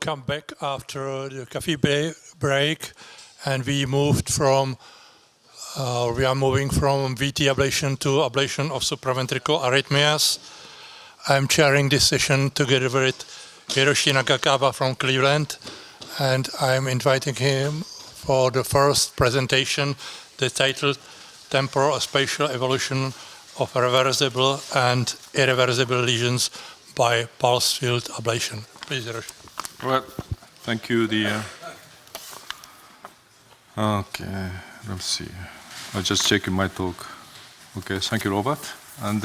come back after the coffee break, and we moved from, we are moving from VT ablation to ablation of supraventricular arrhythmias. I'm chairing this session together with Hiroshi Nakagawa from Cleveland, and I'm inviting him for the first presentation, the title Temporal Spatial Evolution of Reversible and Irreversible Lesions by Pulse Field Ablation. Please, Hiroshi. Well, thank you. Okay, let's see. I'm just checking my talk. Okay, thank you, Robert. And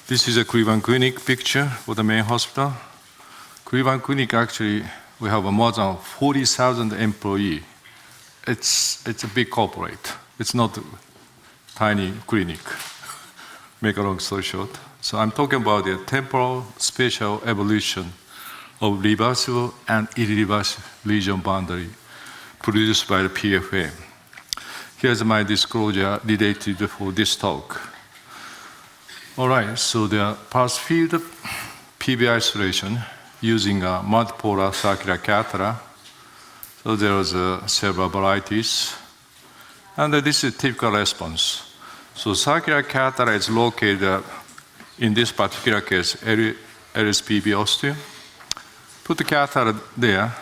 this is a Cleveland Clinic picture for the main hospital. Cleveland Clinic, actually, we have more than 40,000 employees. It's a big corporate. It's not a tiny clinic. Make a long story short. So I'm talking about the temporal spatial evolution of reversible and irreversible lesion boundary produced by the PFA. Here's my disclosure related for this talk. All right, so the pulse field PV isolation using a multipolar circular catheter. So there was several varieties. And this is typical response. So circular catheter is located in this particular case, LSPB ostium. Put the catheter there.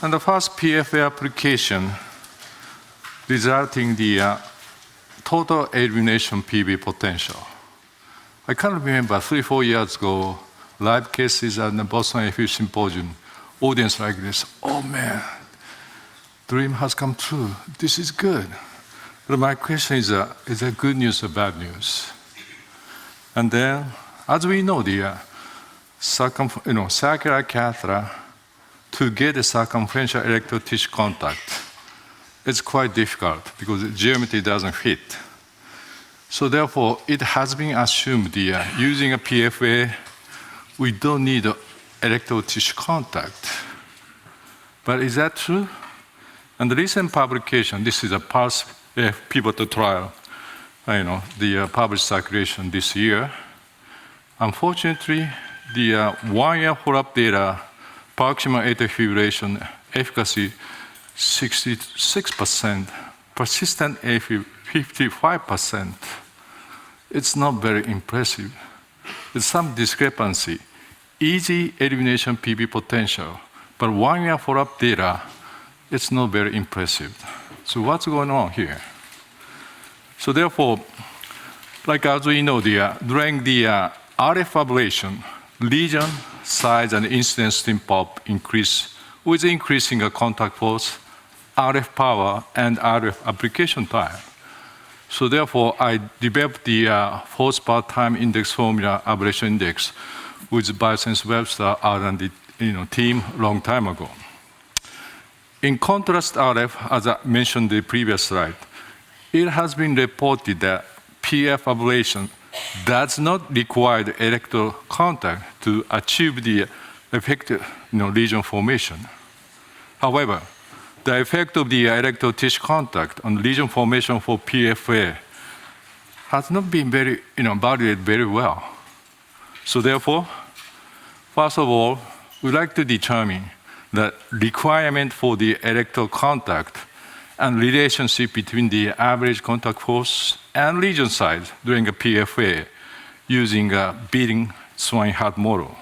And the first PFA application resulting the total elimination PV potential. I can't remember 3-4 years ago, live cases at the Boston AFib Symposium, audience like this, oh man, dream has come true. This is good. But my question is it good news or bad news? And then, as we know, the circular catheter to get a circumferential electrode tissue contact, it's quite difficult because the geometry doesn't fit. So therefore, it has been assumed using a PFA, we don't need electrode tissue contact. But is that true? And the recent publication, this is a pulse pivotal trial, the published circulation this year. Unfortunately, the 1-year follow-up data, proximal atrial fibrillation efficacy 66%, persistent AFib 55%. It's not very impressive. There's some discrepancy. Easy elimination PV potential, but 1-year follow-up data, it's not very impressive. So what's going on here? So therefore, like as we know, during the RF ablation, lesion size and incidence stim pop increase with increasing contact force, RF power, and RF application time. So therefore, I developed the force per time index formula, ablation index, with Biosense Webster R&D team long time ago. In contrast RF, as I mentioned in the previous slide, it has been reported that PF ablation does not require the electrode contact to achieve the effective lesion formation. However, the effect of the electrode tissue contact on lesion formation for PFA has not been very, evaluated very well. So therefore, first of all, we'd like to determine the requirement for the electrode contact and relationship between the average contact force and lesion size during a PFA using a beating swine heart model.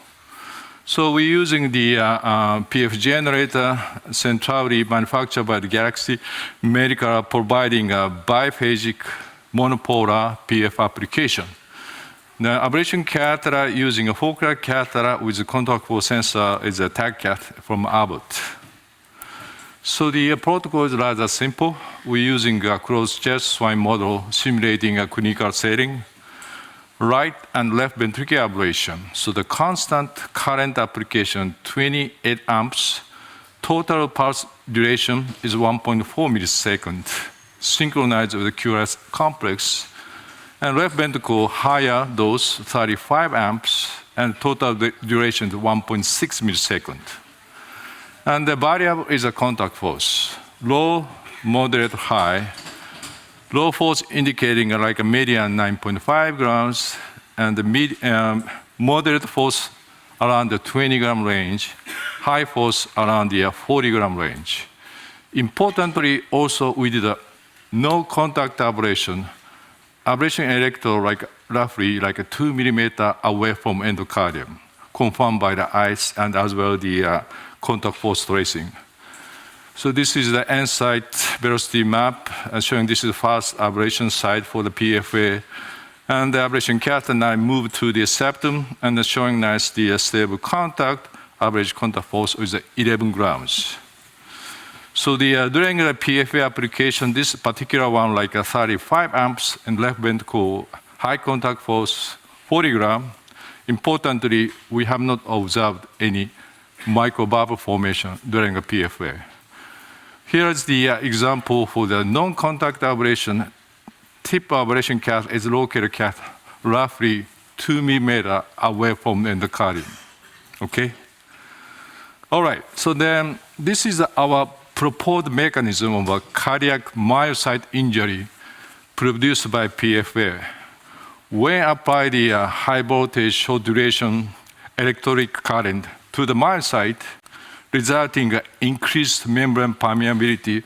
So we're using the PF generator centrally manufactured by the Galaxy Medical, providing a biphasic monopolar PF application. The ablation catheter using a focal catheter with a contact force sensor is a tag cath from Abbott. So the protocol is rather simple. We're using a closed chest swine model simulating a clinical setting, right and left ventricular ablation. So the constant current application, 28 amps, total pulse duration is 1.4 milliseconds, synchronized with the QRS complex, and left ventricle higher dose, 35 amps, and total duration is 1.6 milliseconds. And the variable is a contact force, low, moderate, high. Low force indicating like a median 9.5 grams, and the moderate force around the 20-gram range, high force around the 40-gram range. Importantly, also we did a no-contact ablation. Ablation electrode roughly like a 2 millimeter away from endocardium, confirmed by the ice and as well the contact force tracing. So this is the end site velocity map showing this is the first ablation site for the PFA. And the ablation catheter now moved to the septum and showing nice the stable contact, average contact force is 11 grams. So during the PFA application, this particular one like 35 amps and left ventricle, high contact force 40 gram. Importantly, we have not observed any microbubble formation during a PFA. Here is the example for the non-contact ablation. Tip ablation catheter is located catheter roughly 2 millimeters away from the endocardium. Okay? All right, so then this is our proposed mechanism of a cardiac myocyte injury produced by PFA. When apply the high voltage, short duration electric current to the myocyte, resulting in increased membrane permeability,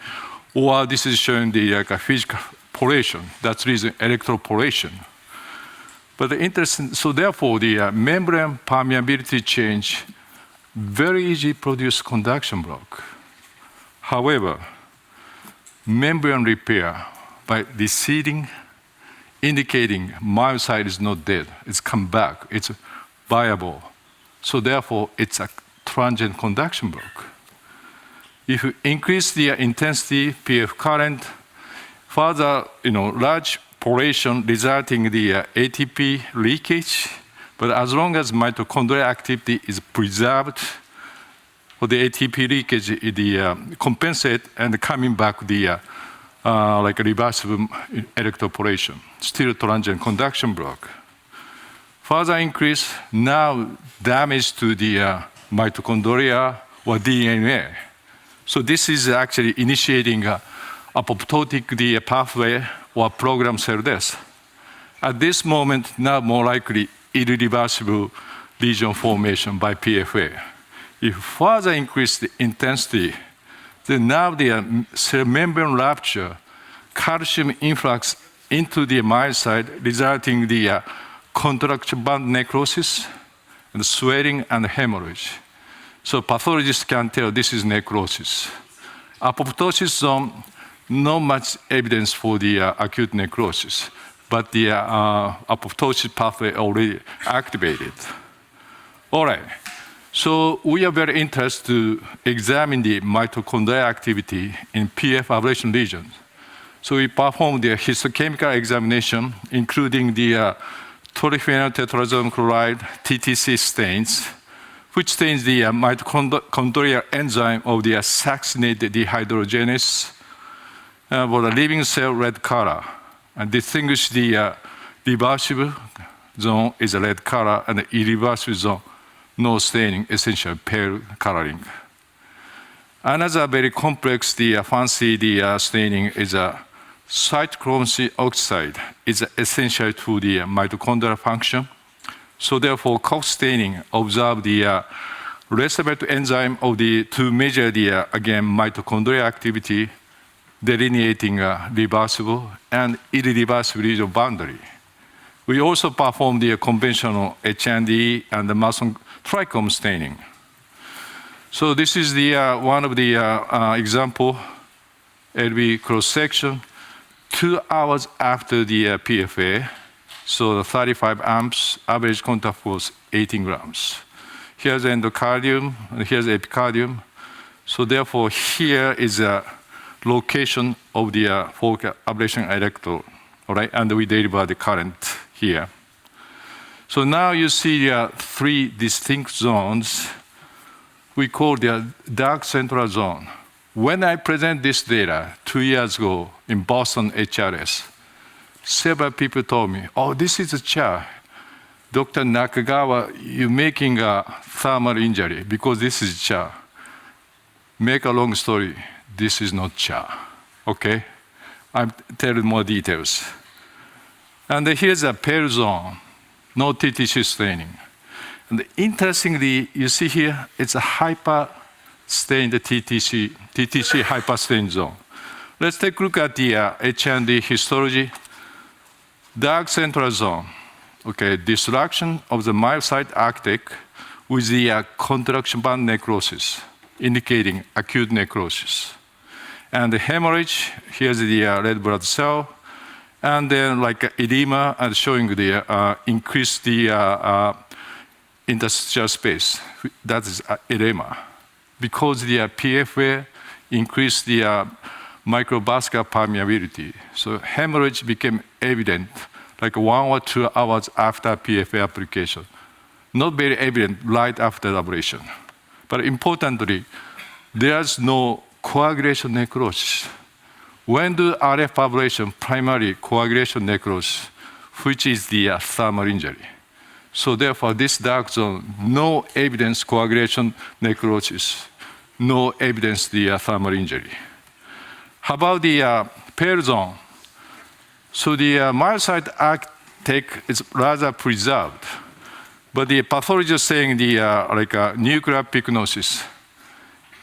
or this is showing the physical poration. That's the reason electroporation. But the interesting, so therefore the membrane permeability change very easily produce conduction block. However, membrane repair by receding, indicating myocyte is not dead, it's come back, it's viable. So therefore, it's a transient conduction block. If you increase the intensity PF current, further, large poration resulting in the ATP leakage, but as long as mitochondrial activity is preserved, for the ATP leakage, the compensate and coming back the like a reversible electroporation, still transient conduction block. Further increase, now damage to the mitochondria or DNA. So this is actually initiating apoptotic pathway or program cell death. At this moment, now more likely irreversible lesion formation by PFA. If further increase the intensity, then now the cell membrane rupture, calcium influx into the myocyte, resulting in the contraction band necrosis, and swelling and hemorrhage. So pathologists can tell this is necrosis. Apoptosis zone, not much evidence for the acute necrosis, but the apoptosis pathway already activated. All right, so we are very interested to examine the mitochondrial activity in PF ablation lesions. So we performed the histochemical examination, including the toliphenol tetrazone chloride, TTC stains, which stains the mitochondrial enzyme of the succinate dehydrogenase for the living cell red color, and distinguish the reversible zone is a red color, and the irreversible zone, no staining, essentially pale coloring. Another very complex, fancy staining is a cytochrome C oxide is essential to the mitochondrial function. So therefore, Cox staining observe the receptor enzyme of to measure the, again, mitochondrial activity, delineating reversible and irreversible region boundary. We also perform the conventional HND and the Mason trichome staining. So this is the one of the example, LV cross-section, 2 hours after the PFA. So the 35 amps, average contact force 18 grams. Here's the endocardium, and here's the epicardium. So therefore, here is a location of the focal ablation electrode, all right? And we deliver the current here. So now you see the 3 distinct zones we call the dark central zone. When I present this data 2 years ago in Boston HRS, several people told me, oh, this is a CHA. Dr. Nakagawa, you're making a thermal injury because this is CHA. Make a long story, this is not CHA, okay? I'll tell you more details. And here's a pale zone, no TTC staining. And interestingly, you see here, it's a hyper-stained TTC hyper-stained zone. Let's take a look at the H&D histology. Dark central zone, okay, destruction of the myocyte architect with the contraction band necrosis, indicating acute necrosis. And the hemorrhage, here's the red blood cell, and then like edema and showing the increased the interstitial space. That is edema. Because the PFA increased the microvascular permeability. So hemorrhage became evident like 1 or 2 hours after PFA application. Not very evident right after the ablation. But importantly, there's no coagulation necrosis. When do RF ablation primary coagulation necrosis, which is the thermal injury? So therefore, this dark zone, no evidence coagulation necrosis, no evidence the thermal injury. How about the pale zone? So the myocyte architect is rather preserved, but the pathology is saying the nuclear pycnosis,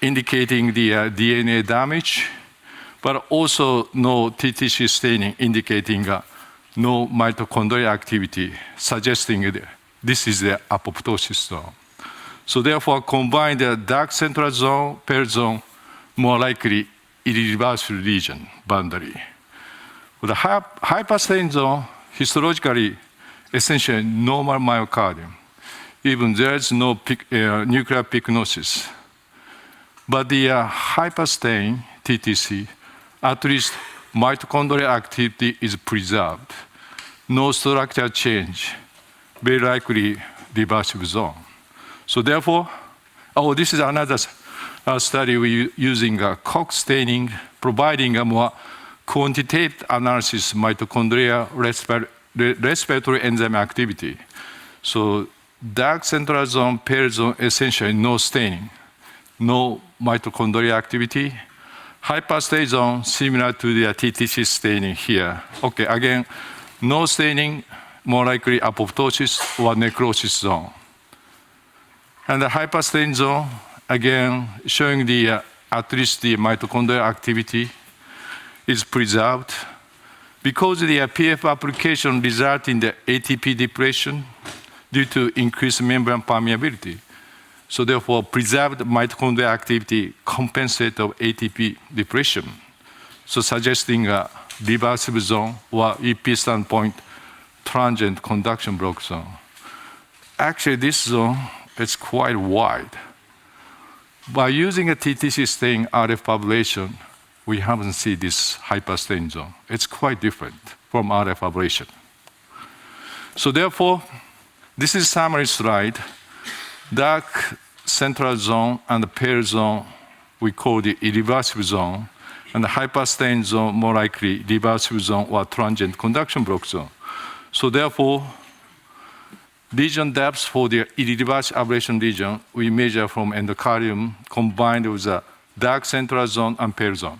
indicating the DNA damage, but also no TTC staining, indicating no mitochondrial activity, suggesting this is the apoptosis zone. So therefore, combine the dark central zone, pale zone, more likely irreversible lesion boundary. The hyperstained zone, histologically, essentially normal myocardium. Even there is no nuclear pycnosis. But the hyperstain, TTC, at least mitochondrial activity is preserved. No structural change, very likely reversible zone. So therefore, this is another study we're using Cox staining, providing a more quantitative analysis mitochondrial respiratory enzyme activity. So dark central zone, pale zone, essentially no staining, no mitochondrial activity. Hyperstay zone, similar to the TTC staining here. Okay, again, no staining, more likely apoptosis or necrosis zone. And the hyperstained zone, again, showing the at least the mitochondrial activity is preserved. Because the PF application results in the ATP depletion due to increased membrane permeability. So therefore, preserved mitochondrial activity compensates of ATP depletion. So suggesting a reversible zone or EP standpoint, transient conduction block zone. Actually, this zone is quite wide. By using a TTC stain RF ablation, we haven't seen this hyperstain zone. It's quite different from RF ablation. So therefore, this is summary slide. Dark central zone and the pale zone, we call the irreversible zone, and the hyperstain zone, more likely reversible zone or transient conduction block zone. So therefore, lesion depth for the irreversible ablation lesion, we measure from endocardium combined with the dark central zone and pale zone.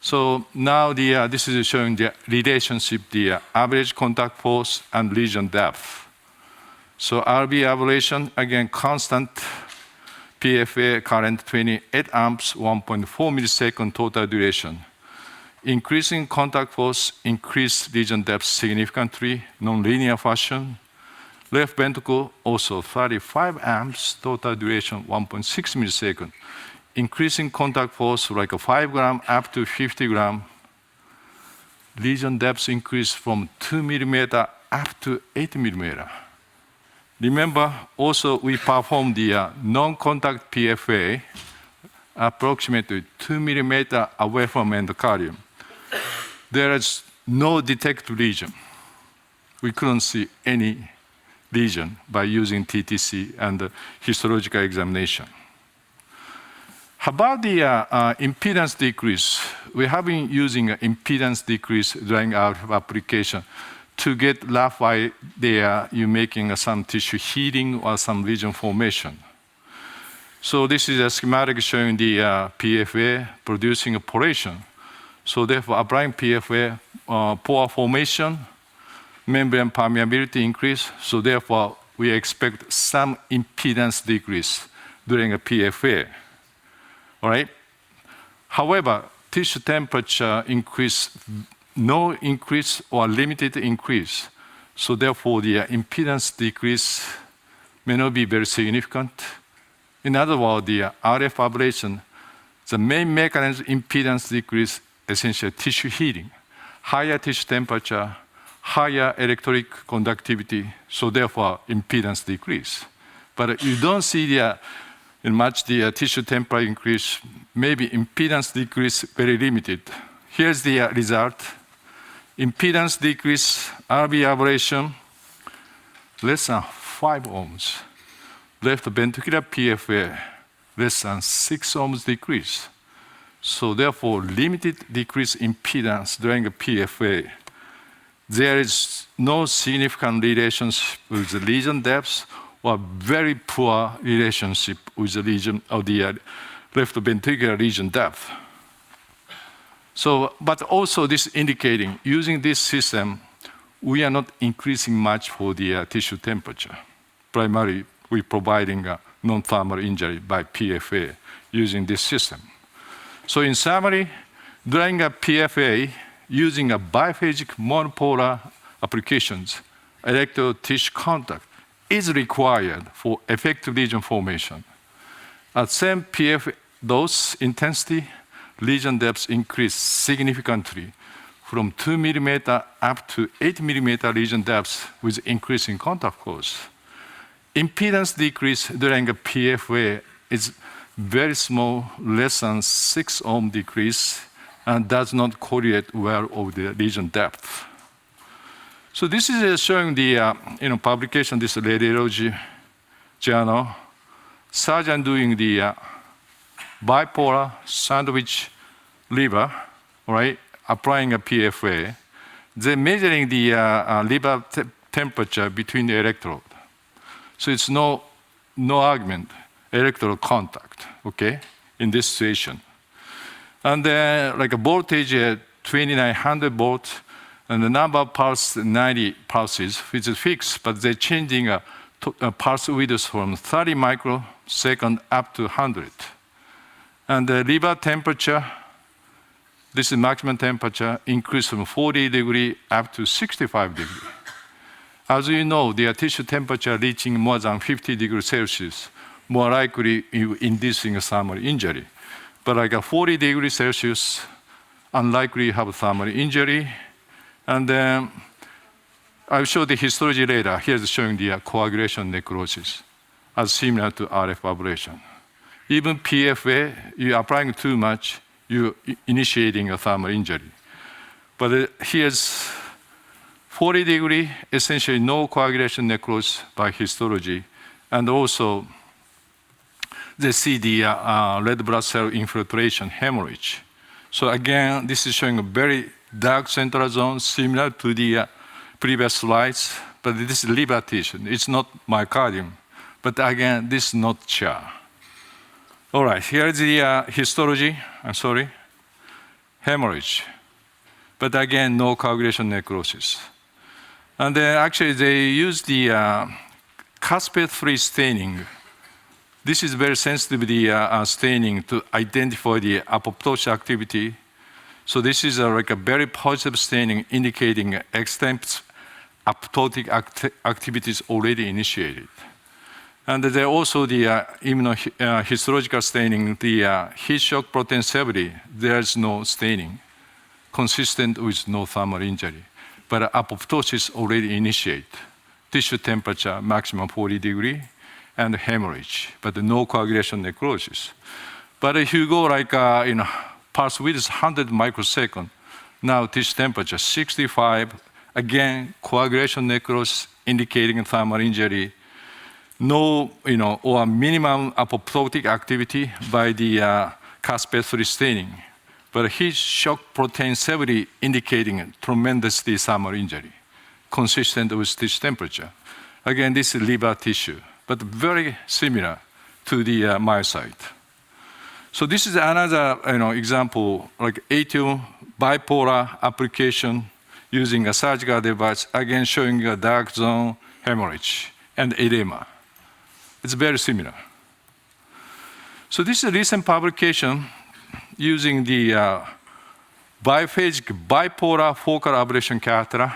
So now this is showing the relationship, the average contact force and lesion depth. So RB ablation, again, constant PFA current 28 amps, 1.4 millisecond total duration. Increasing contact force, increased lesion depth significantly, non-linear fashion. Left ventricle, also 35 amps, total duration 1.6 millisecond. Increasing contact force like a 5 gram up to 50 gram. Lesion depth increase from 2 millimeter up to 8 millimeter. Remember, also we performed the non-contact PFA approximately 2 millimeter away from endocardium. There is no detected lesion. We couldn't see any lesion by using TTC and the histological examination. How about the impedance decrease? We have been using impedance decrease during our application to get rough idea you're making some tissue healing or some lesion formation. So this is a schematic showing the PFA producing a poration. So therefore, applying PFA, pore formation, membrane permeability increase. So therefore, we expect some impedance decrease during a PFA. All right? However, tissue temperature increase, no increase or limited increase. So therefore, the impedance decrease may not be very significant. In other words, the RF ablation, the main mechanism impedance decrease, essentially tissue heating. Higher tissue temperature, higher electric conductivity, so therefore impedance decrease. But you don't see much the tissue temperature increase, maybe impedance decrease very limited. Here's the result. Impedance decrease, RV ablation, less than 5 ohms. Left ventricular PFA, less than 6 ohms decrease. So therefore, limited decrease impedance during a PFA. There is no significant relationship with the lesion depth or very poor relationship with the lesion of the left ventricular lesion depth. So, but also this indicating, using this system, we are not increasing much for the tissue temperature. Primarily, we're providing a non-thermal injury by PFA using this system. So in summary, during a PFA, using a biphasic monopolar applications, electrode tissue contact is required for effective lesion formation. At same PFA dose intensity, lesion depths increase significantly from 2 millimeter up to 8 millimeter lesion depths with increasing contact force. Impedance decrease during a PFA is very small, less than 6 ohm decrease, and does not correlate well with the lesion depth. So this is showing the publication, this radiology journal, surgeon doing the bipolar sandwich liver, right, applying a PFA. They're measuring the liver temperature between the electrode. So it's no argument, electrode contact, okay, in this situation. And then like a voltage at 2900 volts, and the number of pulses, 90 pulses, which is fixed, but they're changing a pulse width from 30 microsecond up to 100. And the liver temperature, this is maximum temperature, increased from 40 degree up to 65 degree. As you know, the tissue temperature reaching more than 50 degrees Celsius, more likely inducing a thermal injury. But like a 40 degrees Celsius, unlikely to have thermal injury. And then I'll show the histology later. Here's showing the coagulation necrosis, as similar to RF ablation. Even PFA, you're applying too much, you're initiating a thermal injury. But here's 40 degree, essentially no coagulation necrosis by histology. And also, they see the red blood cell infiltration hemorrhage. So again, this is showing a very dark central zone, similar to the previous slides, but this is liver tissue. It's not myocardium. But again, this is not CHA. All right, here is the histology, hemorrhage. But again, no coagulation necrosis. And then actually they use the caspase-free staining. This is very sensitive, the staining to identify the apoptosis activity. So this is like a very positive staining indicating extent apoptotic activities already initiated. And there also the immunohistological staining, the heat shock protein 70, there is no staining, consistent with no thermal injury. But apoptosis already initiate. Tissue temperature maximum 40 degree and hemorrhage, but no coagulation necrosis. But if you go like, pulse width 100 microsecond, now tissue temperature 65, again, coagulation necrosis indicating thermal injury, no, or minimum apoptotic activity by the caspase-free staining, but heat shock protein 70 indicating tremendously thermal injury, consistent with tissue temperature. Again, this is liver tissue, but very similar to the myocyte. So this is another example, like ATO bipolar application using a surgical device, again showing a dark zone hemorrhage and edema. It's very similar. So this is a recent publication using the biphasic bipolar focal ablation catheter.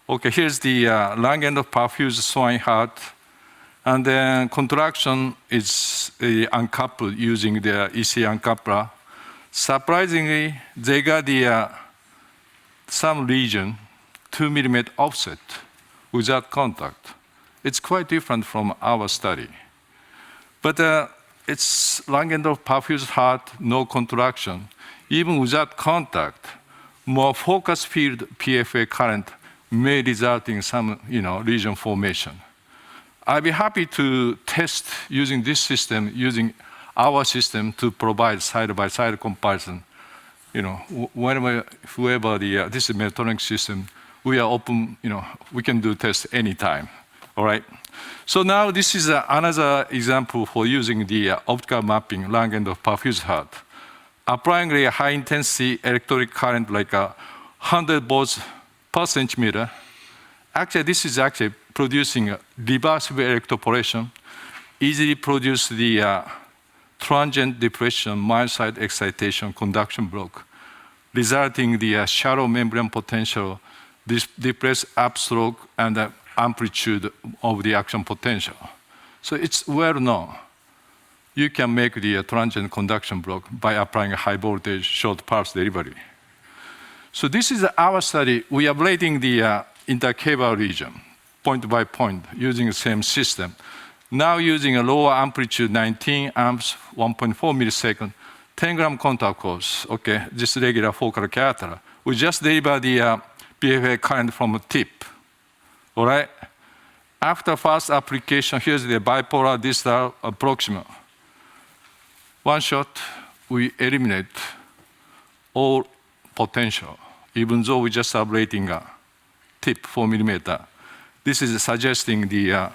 Okay, here's the lung end of perfused swine heart. And then contraction is uncoupled using the EC uncoupler. Surprisingly, they got the some region 2 millimeter offset without contact. It's quite different from our study. But it's lung end of perfused heart, no contraction. Even without contact, more focused field PFA current may result in some lesion formation. I'd be happy to test using this system, using our system to provide side-by-side comparison. Whoever this is Medtronic system, we are open, we can do tests anytime, all right? So now this is another example for using the optical mapping lung end of perfused heart. Applying a high-intensity electric current like 100 volts per centimeter. Actually, this is actually producing a reversible electroporation, easily produce the transient depression, mild side excitation, conduction block, resulting the shallow membrane potential, depressed upstroke, and the amplitude of the action potential. So it's well known. You can make the transient conduction block by applying a high voltage short pulse delivery. So this is our study. We are ablating the intercabal region, point by point, using the same system. Now using a lower amplitude, 19 amps, 1.4 millisecond, 10 gram contact course, okay, just regular focal catheter. We just deliver the PFA current from a tip, all right? After first application, here's the bipolar distal proximal. One shot, we eliminate all potential, even though we just ablating a tip 4 millimeter. This is suggesting the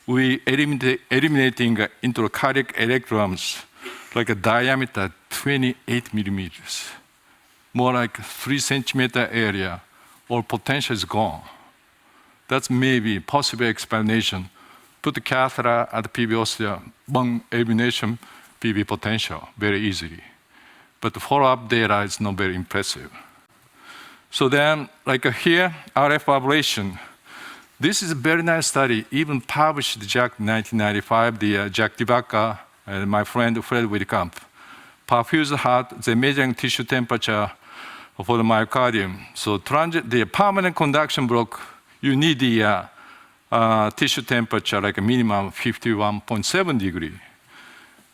we eliminating intracardiac electrons like a diameter 28 millimeters, more like 3 centimeter area, or potential is gone. That's maybe possible explanation. Put the catheter at the PV osseous, bang, elimination PV potential very easily. But the follow-up data is not very impressive. So then, like here, RF ablation. This is a very nice study, even published Jack 1995, the Jack DeBacca and my friend Fred Whitcomb. Perfused heart, they're measuring tissue temperature for the myocardium. So the permanent conduction block, you need the tissue temperature like a minimum 51.7 degree.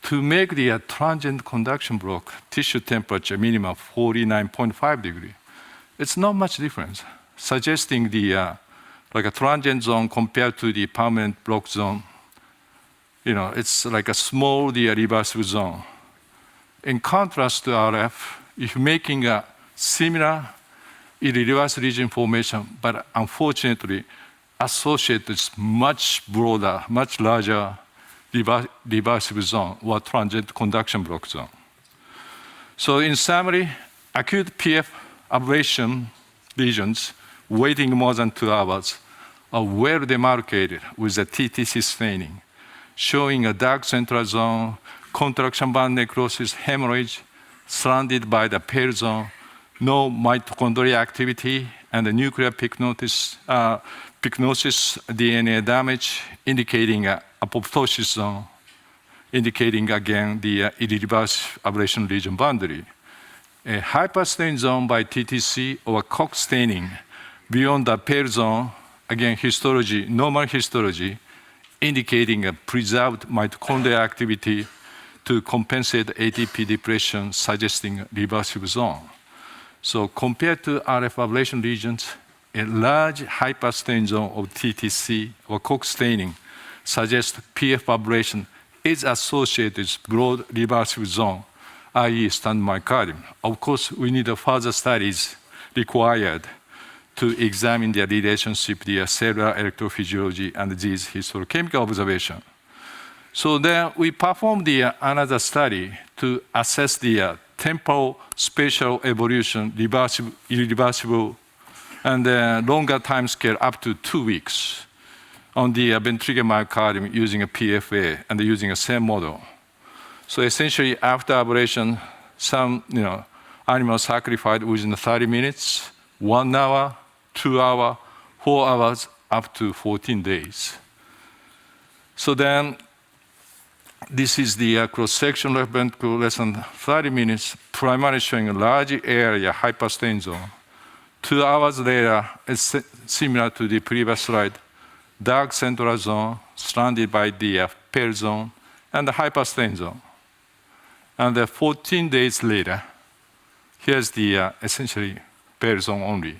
To make the transient conduction block, tissue temperature minimum 49.5 degree. It's not much difference, suggesting the like a transient zone compared to the permanent block zone. It's like a small reversible zone. In contrast to RF, if making a similar irreversible region formation, but unfortunately associated with much broader, much larger reversible zone or transient conduction block zone. So in summary, acute PF ablation lesions waiting more than 2 hours are well demarcated with the TTC staining, showing a dark central zone, contraction band necrosis, hemorrhage, surrounded by the pale zone, no mitochondrial activity, and the nuclear pycnosis DNA damage, indicating apoptosis zone, indicating again the irreversible ablation lesion boundary. A hyperstain zone by TTC or Cox staining beyond the pale zone, again histology, normal histology, indicating a preserved mitochondrial activity to compensate ATP depression, suggesting reversible zone. So compared to RF ablation lesions, a large hyperstain zone of TTC or Cox staining suggests PF ablation is associated with broad reversible zone, i.e. stand myocardium. Of course, we need further studies required to examine the relationship, the cellular electrophysiology, and these histochemical observations. So then we performed another study to assess the temporal spatial evolution, reversible, irreversible, and longer time scale up to 2 weeks. on the ventricular myocardium using a PFA and using a same model. So essentially, after ablation, some animals sacrificed within 30 minutes, 1 hour, 2 hours, 4 hours, up to 14 days. So then, this is the cross-section left ventricle, less than 30 minutes, primarily showing a large area hyperstane zone. 2 hours later, it's similar to the previous slide, dark central zone surrounded by the pale zone and the hyperstane zone. And 14 days later, here's the essentially pale zone only.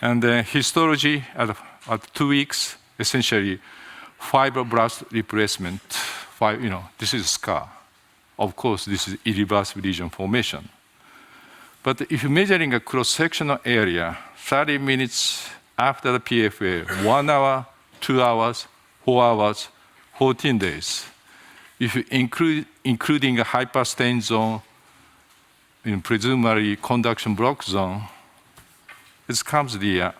And the histology at 2 weeks, essentially fibroblast replacement. This is scar. Of course, this is irreversible lesion formation. But if you're measuring a cross-sectional area, 30 minutes after the PFA, 1 hour, 2 hours, 4 hours, 14 days. If you including a hyperstane zone, presumably conduction block zone, it comes the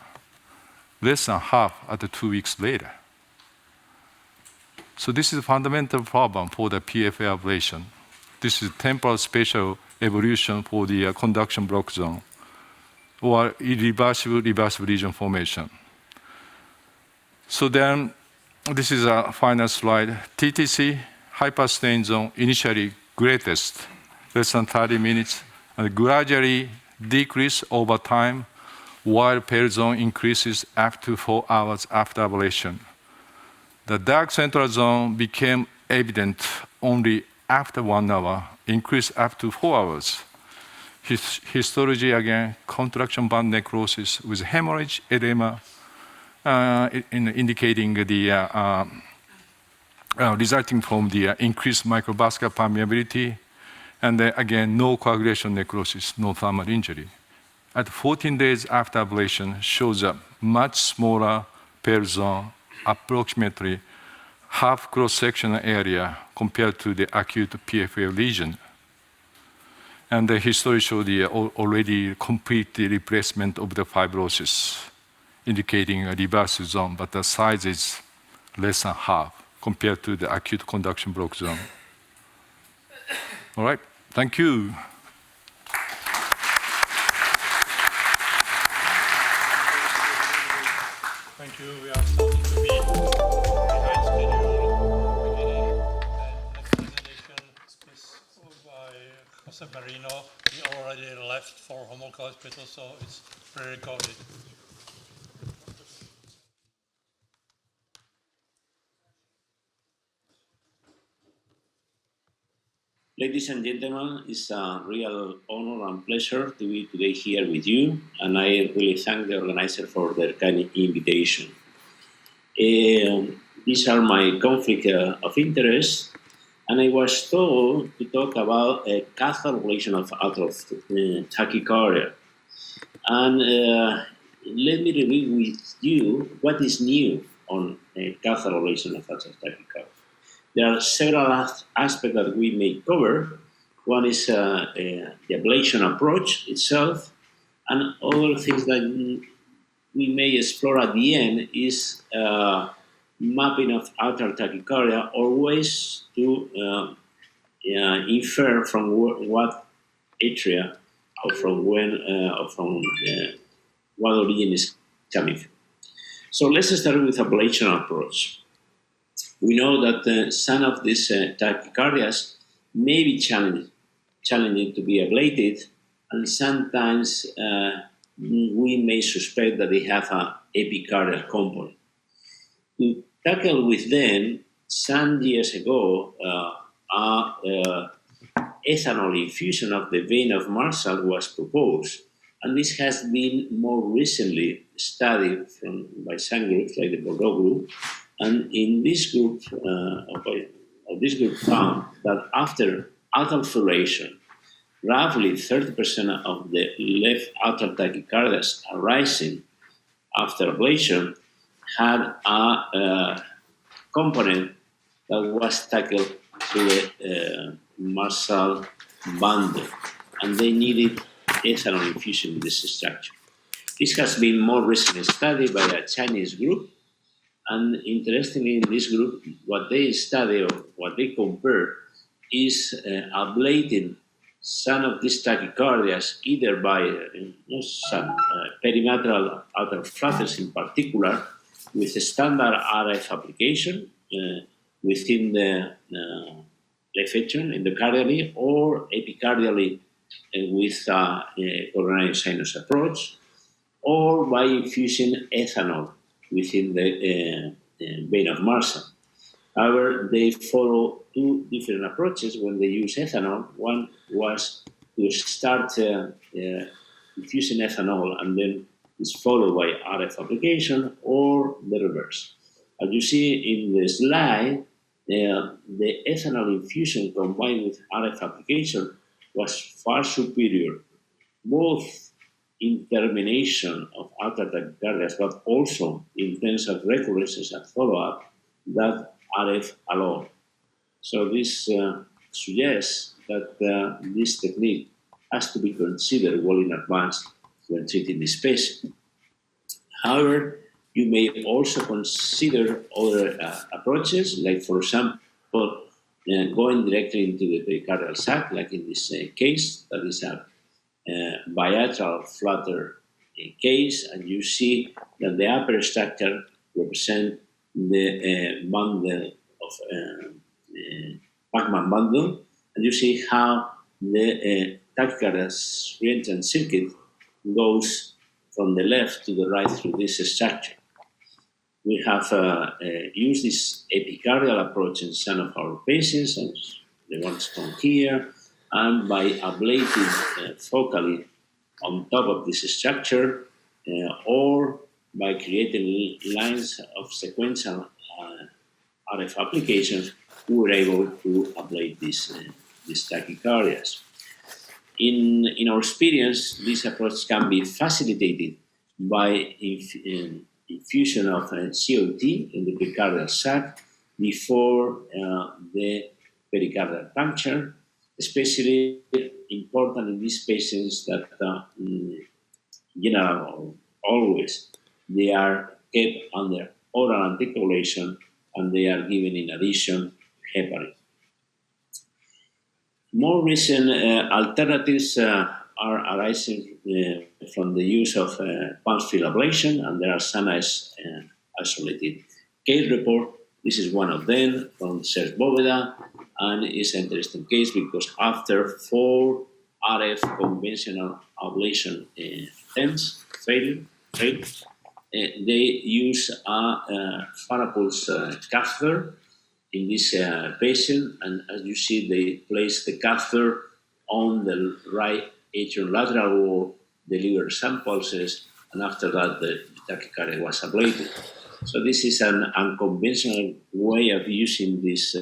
less than half at the 2 weeks later. So this is a fundamental problem for the PFA ablation. This is temporal spatial evolution for the conduction block zone or irreversible reversible lesion formation. So then, this is a final slide. TTC, hyperstane zone, initially greatest, less than 30 minutes, and gradually decrease over time, while pale zone increases up to 4 hours after ablation. The dark central zone became evident only after 1 hour, increased up to 4 hours. Histology, again, contraction band necrosis with hemorrhage, edema, indicating the resulting from the increased microvascular permeability, and again, no coagulation necrosis, no thermal injury. At 14 days after ablation, shows a much smaller pale zone, approximately half cross-sectional area compared to the acute PFA lesion. And the history showed the already complete replacement of the fibrosis, indicating a reversible zone, but the size is less than half compared to the acute conduction block zone. All right, thank you. Thank you. We are starting to be behind schedule. Beginning the next presentation is by Jose Merino. He already left for Homolka Hospital, so it's pre-recorded. Ladies and gentlemen, it's a real honor and pleasure to be today here with you, and I really thank the organizer for their kind invitation. These are my conflict of interest, and I was told to talk about a cathode ablation of atrial tachycardia. And let me review with you what is new on cathode ablation of atrial tachycardia. There are several aspects that we may cover. One is the ablation approach itself, and other things that we may explore at the end is mapping of atrial tachycardia, or ways to infer from what atria or from when or from what origin is coming from. So let's start with ablation approach. We know that some of these tachycardias may be challenging to be ablated, and sometimes we may suspect that they have an epicardial component. To tackle with them, some years ago, ethanol infusion of the vein of Marshall was proposed, and this has been more recently studied by some groups, like the Bordeaux group. And in this group, found that after atrial fibrillation, roughly 30% of the left atrial tachycardias arising after ablation had a component that was tackled through the Marshall bundle, and they needed ethanol infusion in this structure. This has been more recently studied by a Chinese group, And interestingly, in this group, what they study or what they compare is ablating some of these tachycardias, either by some perimetral outer flutters in particular, with a standard RF application within the left atrium endocardially, or epicardially with a coronary sinus approach, or by infusing ethanol within the vein of Marsan. However, they follow two different approaches when they use ethanol. One was to start infusing ethanol and then is followed by RF application, or the reverse. As you see in the slide, the ethanol infusion combined with RF application was far superior, both in termination of outer tachycardias, but also in terms of recurrences and follow-up, that RF alone. So this suggests that this technique has to be considered well in advance when treating this patient. However, you may also consider other approaches, like, for example, going directly into the pericardial sac, like in this case, that is a bilateral flutter case, and you see that the upper structure represents the bundle of Pacman bundle, and you see how the tachycardias reentrant circuit goes from the left to the right through this structure. We have used this epicardial approach in some of our patients, and the ones shown here, and by ablating focally on top of this structure, or by creating lines of sequential RF applications, we were able to ablate these tachycardias. In our experience, this approach can be facilitated by infusion of COT in the pericardial sac before the pericardial puncture, especially important in these patients that, always they are kept under oral anticoagulation and they are given in addition heparin. More recent alternatives are arising from the use of pulse field ablation, and there are some isolated case report. This is one of them from Serge Boveda, and it's an interesting case because after 4 RF conventional ablation attempts failed, they use a Farapulse catheter in this patient, and as you see, they place the catheter on the right atrial lateral wall, deliver some pulses, and after that, the tachycardia was ablated. So this is an unconventional way of using this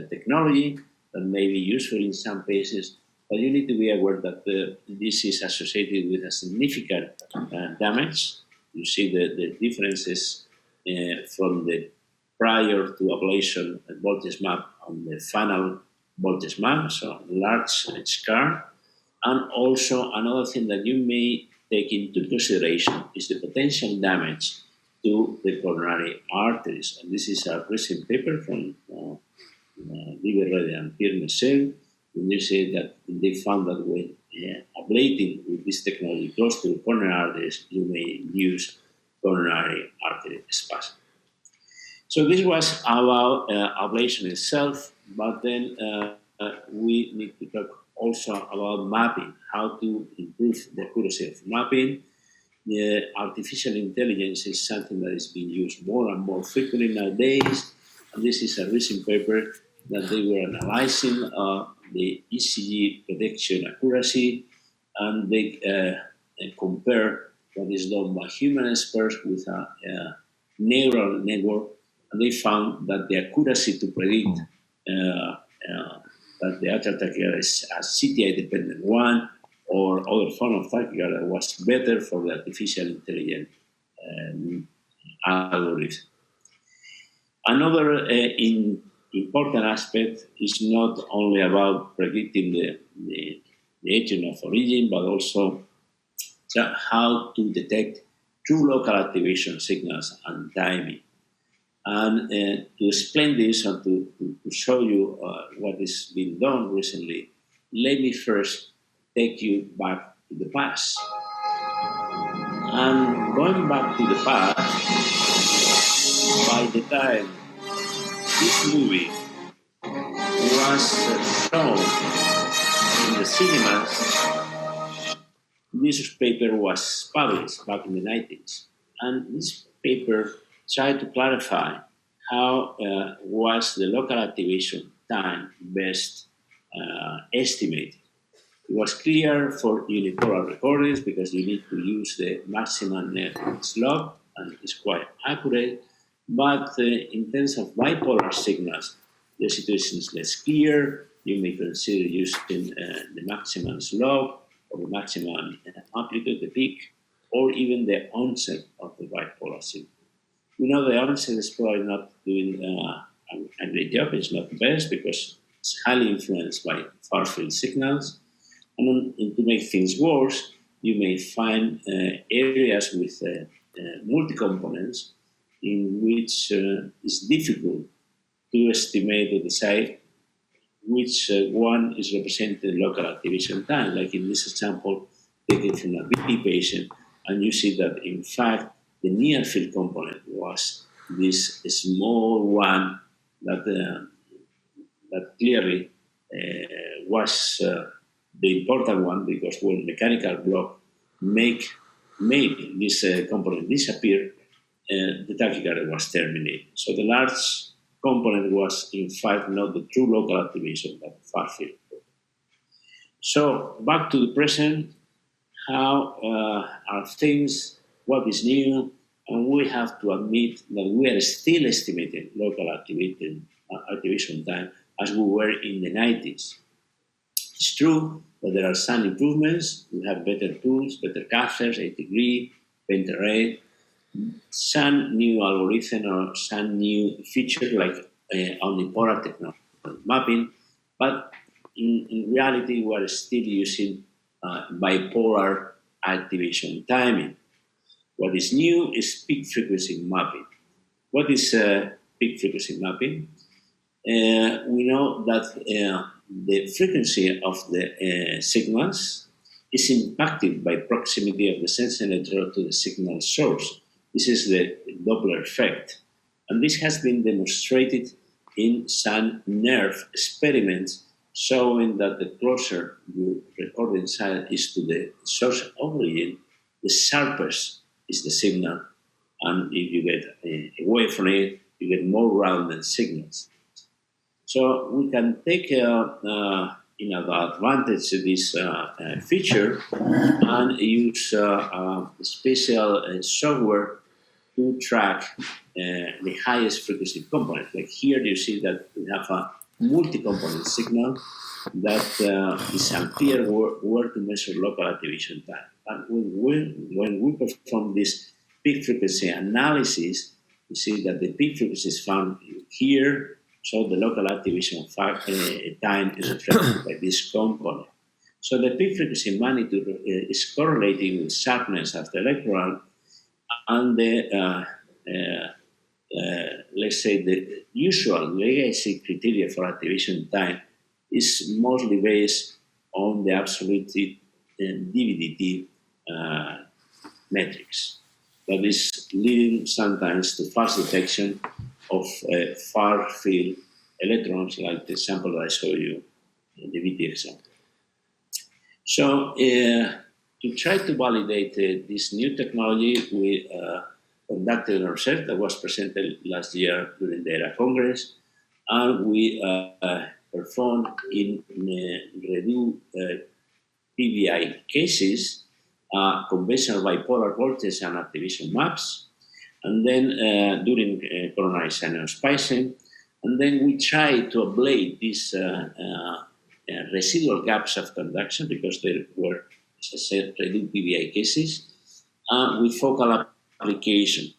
technology that may be useful in some cases, but you need to be aware that this is associated with a significant damage. You see the differences from the prior to ablation voltage map on the final voltage map, so large scar. And also another thing that you may take into consideration is the potential damage to the coronary arteries. And this is a recent paper from Liverede and Pierre Mercel, and they say that they found that when ablating with this technology close to the coronary arteries, you may use coronary artery spasm. So this was about ablation itself, but then we need to talk also about mapping, how to improve the accuracy of mapping. The artificial intelligence is something that is being used more and more frequently nowadays, and this is a recent paper that they were analyzing the ECG prediction accuracy, and they compare what is done by human experts with a neural network, and they found that the accuracy to predict that the atrial tachycardia is a CTI-dependent one or other form of tachycardia was better for the artificial intelligence algorithm. Another important aspect is not only about predicting the agent of origin, but also how to detect true local activation signals and timing. And to explain this and to show you what is being done recently, let me first take you back to the past. And going back to the past, by the time this movie was shown in the cinemas, this paper was published back in the 90s. And this paper tried to clarify how was the local activation time best estimated. It was clear for unipolar recordings because you need to use the maximum net slog, and it's quite accurate. But in terms of bipolar signals, the situation is less clear. You may consider using the maximum slog or the maximum amplitude, the peak, or even the onset of the bipolar signal. We know the onset is probably not doing a great job. It's not the best because it's highly influenced by far-field signals. And to make things worse, you may find areas with multi-components in which it's difficult to estimate or decide which one is representing local activation time. Like in this example, taken from a BP patient, and you see that in fact the near field component was this small one that clearly was the important one, because when mechanical block made this component disappear, the tachycardia was terminated. So the large component was in fact not the true local activation, but far field. So back to the present, how are things, what is new, and we have to admit that we are still estimating local activation time as we were in the 90s. It's true that there are some improvements. We have better tools, better catheters, 8 degree, Bente rate, some new algorithm or some new feature like omnipolar technology mapping, but in reality we are still using bipolar activation timing. What is new is peak frequency mapping. What is peak frequency mapping? We know that the frequency of the signals is impacted by proximity of the sensing electrode to the signal source. This is the Doppler effect. And this has been demonstrated in some nerve experiments showing that the closer your recording site is to the source of origin, the sharpest is the signal. And if you get away from it, you get more rounded signals. So we can take advantage of this feature and use special software to track the highest frequency component. Like here you see that we have a multi-component signal that is unclear where to measure local activation time. But when we perform this peak frequency analysis, you see that the peak frequency is found here. So the local activation time is reflected by this component. So the peak frequency magnitude is correlating with sharpness of the electron, and the let's say the usual legacy criteria for activation time is mostly based on the absolute DVDT metrics. That is leading sometimes to fast detection of far field electrons, like the example that I showed you in the VT example. So to try to validate this new technology, we conducted a research that was presented last year during the ERA Congress, and we performed in redo PVI cases, conventional bipolar voltage and activation maps, and then during coronary sinus spacing, and then we tried to ablate these residual gaps of conduction, because there were, as I said, reduced PVI cases, with focal application.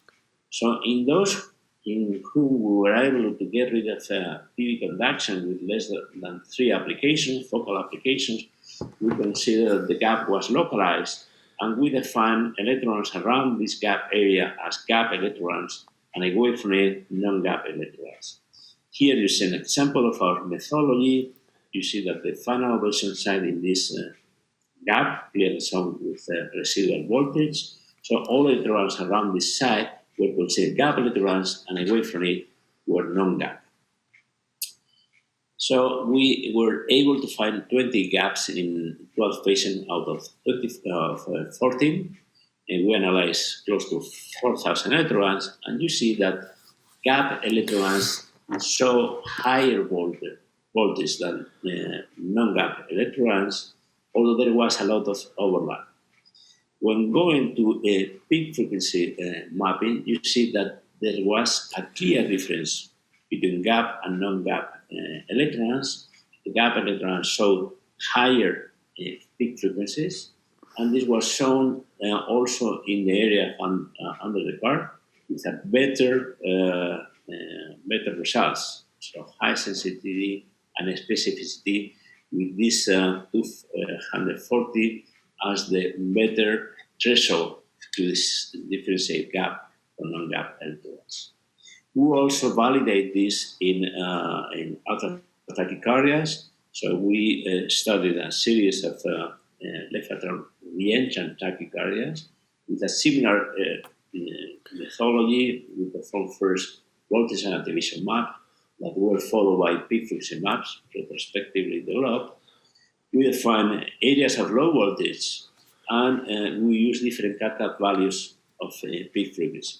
So in those in whom we were able to get rid of PV conduction with less than 3 applications, focal applications, we considered the gap was localized, and we define electrons around this gap area as gap electrons, and away from it, non-gap electrolytes. Here you see an example of our methodology. You see that the final ablation site in this gap, clearly shown with residual voltage. So all electrons around this site were considered gap electrons, and away from it were non-gap. So we were able to find 20 gaps in 12 patients out of 14, and we analyzed close to 4,000 electrons, and you see that gap electrons show higher voltage than non-gap electrons, although there was a lot of overlap. When going to a peak frequency mapping, you see that there was a clear difference between gap and non-gap electrons. The gap electrons showed higher peak frequencies, and this was shown also in the area under the curve with a better results. So high sensitivity and specificity with this 240 as the better threshold to differentiate gap from non-gap electrons. We also validate this in other tachycardias. So we studied a series of left atrial reentrant tachycardias with a similar methodology. We performed first voltage and activation map that were followed by peak frequency maps, retrospectively developed. We define areas of low voltage, and we use different cut-off values of peak frequency.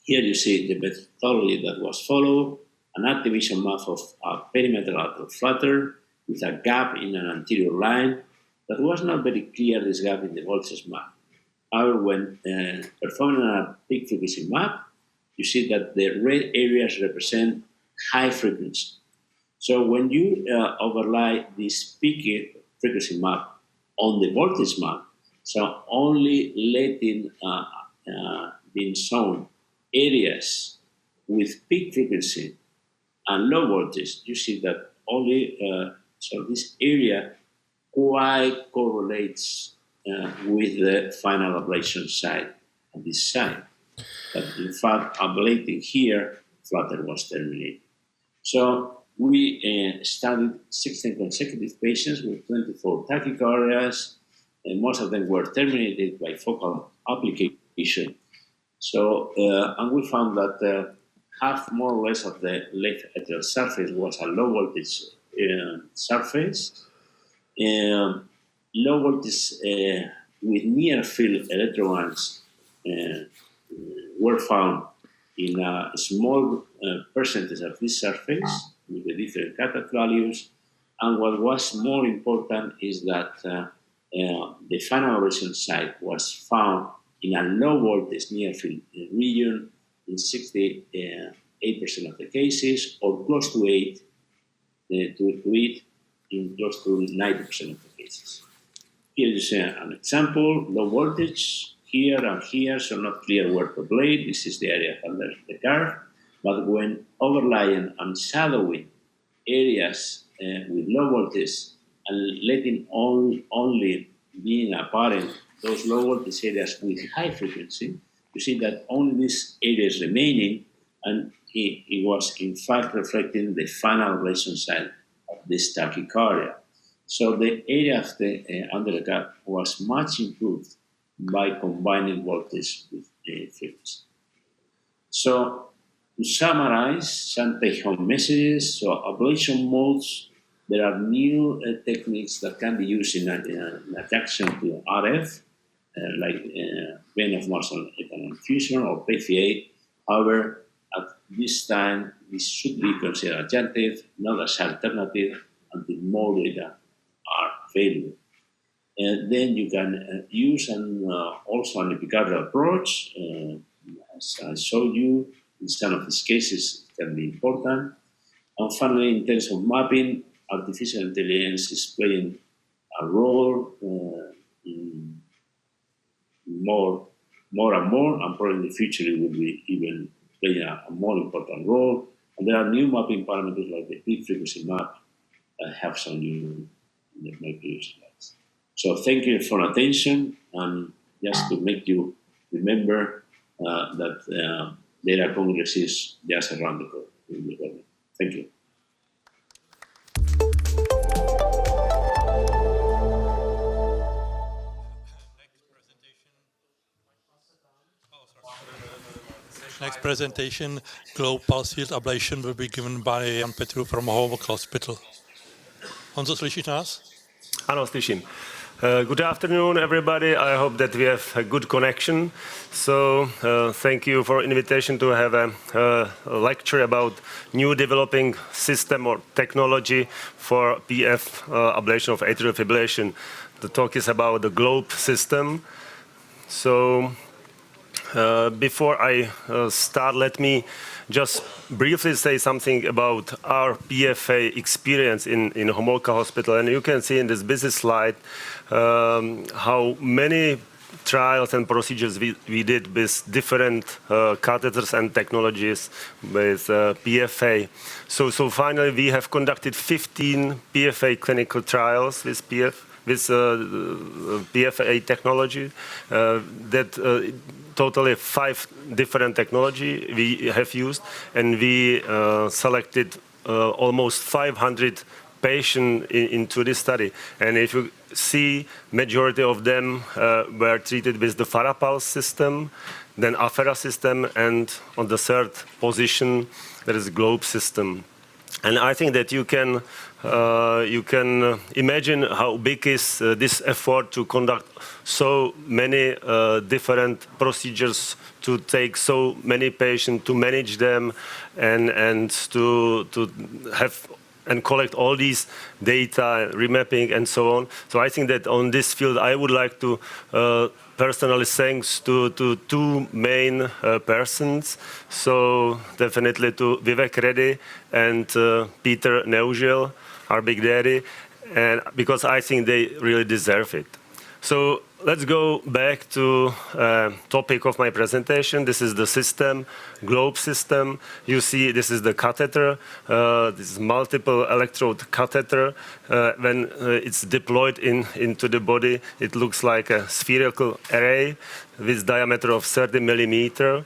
Here you see the methodology that was followed, an activation map of a perimeter atrial flutter with a gap in an anterior line that was not very clear, this gap in the voltage map. However, when performing a peak frequency map, you see that the red areas represent high frequency. So when you overlay this peak frequency map on the voltage map, so only letting being shown areas with peak frequency and low voltage, you see that only so this area quite correlates with the final ablation site at this site. But in fact, ablating here, flutter was terminated. So we studied 16 consecutive patients with 24 tachycardias, and most of them were terminated by focal application. So, and we found that half more or less of the left atrial surface was a low voltage surface. Low voltage with near field electrons were found in a small percentage of this surface with the different cutoff values. And what was more important is that the final ablation site was found in a low voltage near field region in 68% of the cases, or close to 8 in close to 90% of the cases. Here you see an example, low voltage here and here, so not clear where to ablate. This is the area under the curve. But when overlaying and shadowing areas with low voltage and letting only being apparent those low voltage areas with high frequency, you see that only this area is remaining, and it was in fact reflecting the final ablation site of this tachycardia. So the area of the under the curve was much improved by combining voltage with frequency. So to summarize some take-home messages, so ablation modes, there are new techniques that can be used in adjunction to RF, like vein of muscle ethanol infusion or PFA. However, at this time, this should be considered adjunctive, not as alternative, until more data are available. And then you can use also an epicardial approach. As I showed you, in some of these cases, it can be important. And finally, in terms of mapping, artificial intelligence is playing a role in more and more, and probably in the future it will be even playing a more important role. And there are new mapping parameters like the peak frequency map that have shown you in my previous slides. So thank you for attention, and just to make you remember that there are congresses just around the corner. Thank you. Next presentation, globe pulse field ablation, will be given by Petrů from Homolk Hospital. Honzo, slyšíš nás? Ano, slyším. Good afternoon, everybody. I hope that we have a good connection. So, thank you for invitation to have a lecture about new developing system or technology for PF ablation of atrial fibrillation. The talk is about the globe system. So, before I start, let me just briefly say something about our PFA experience in Homolka Hospital. And you can see in this busy slide how many trials and procedures we did with different catheters and technologies with PFA. So finally, we have conducted 15 PFA clinical trials with PFA technology that totally 5 different technology we have used, and we selected almost 500 patients into this study. And if you see, majority of them were treated with the Farapulse system, then Affera system, and on the third position there is globe system. And I think that you can imagine how big is this effort to conduct so many different procedures, to take so many patients, to manage them, and to have and collect all these data, remapping, and so on. So I think that on this field, I would like to personally thanks to 2 main persons. So definitely to Vivek Reddy and Peter Neugil, our big daddy, and because I think they really deserve it. So let's go back to topic of my presentation. This is the system, globe system. You see, this is the catheter. This is multiple electrode catheter. When it's deployed into the body, it looks like a spherical array with diameter of 30 millimeter.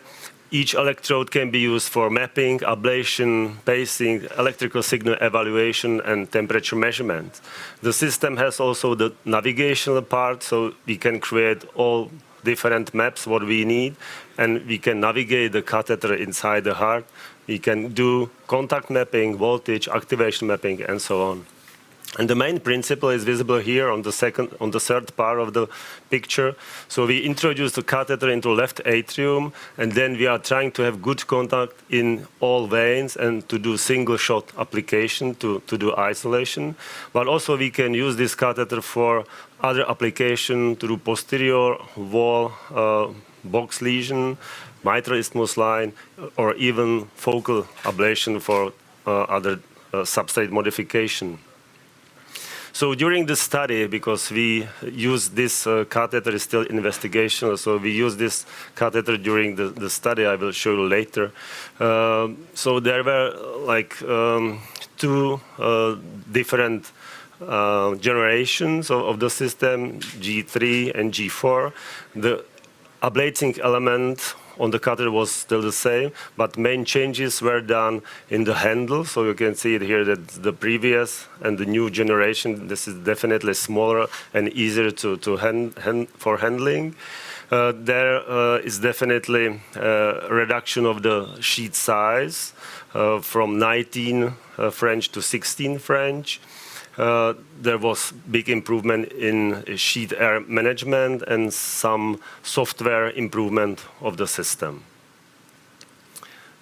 Each electrode can be used for mapping, ablation, pacing, electrical signal evaluation, and temperature measurement. The system has also the navigational part, so we can create all different maps what we need, and we can navigate the catheter inside the heart. We can do contact mapping, voltage, activation mapping, and so on. And the main principle is visible here on the third part of the picture. So we introduce the catheter into left atrium, and then we are trying to have good contact in all veins and to do single shot application to do isolation. But also we can use this catheter for other application to do posterior wall box lesion, mitral isthmus line, or even focal ablation for other substrate modification. So during the study, because we use this catheter is still investigational, so we use this catheter during the study, I will show you later. So there were like 2 different generations of the system, G3 and G4. The ablating element on the catheter was still the same, but main changes were done in the handle. So you can see it here that the previous and the new generation, this is definitely smaller and easier for handling. There is definitely a reduction of the sheet size from 19 French to 16 French. There was big improvement in sheet air management and some software improvement of the system.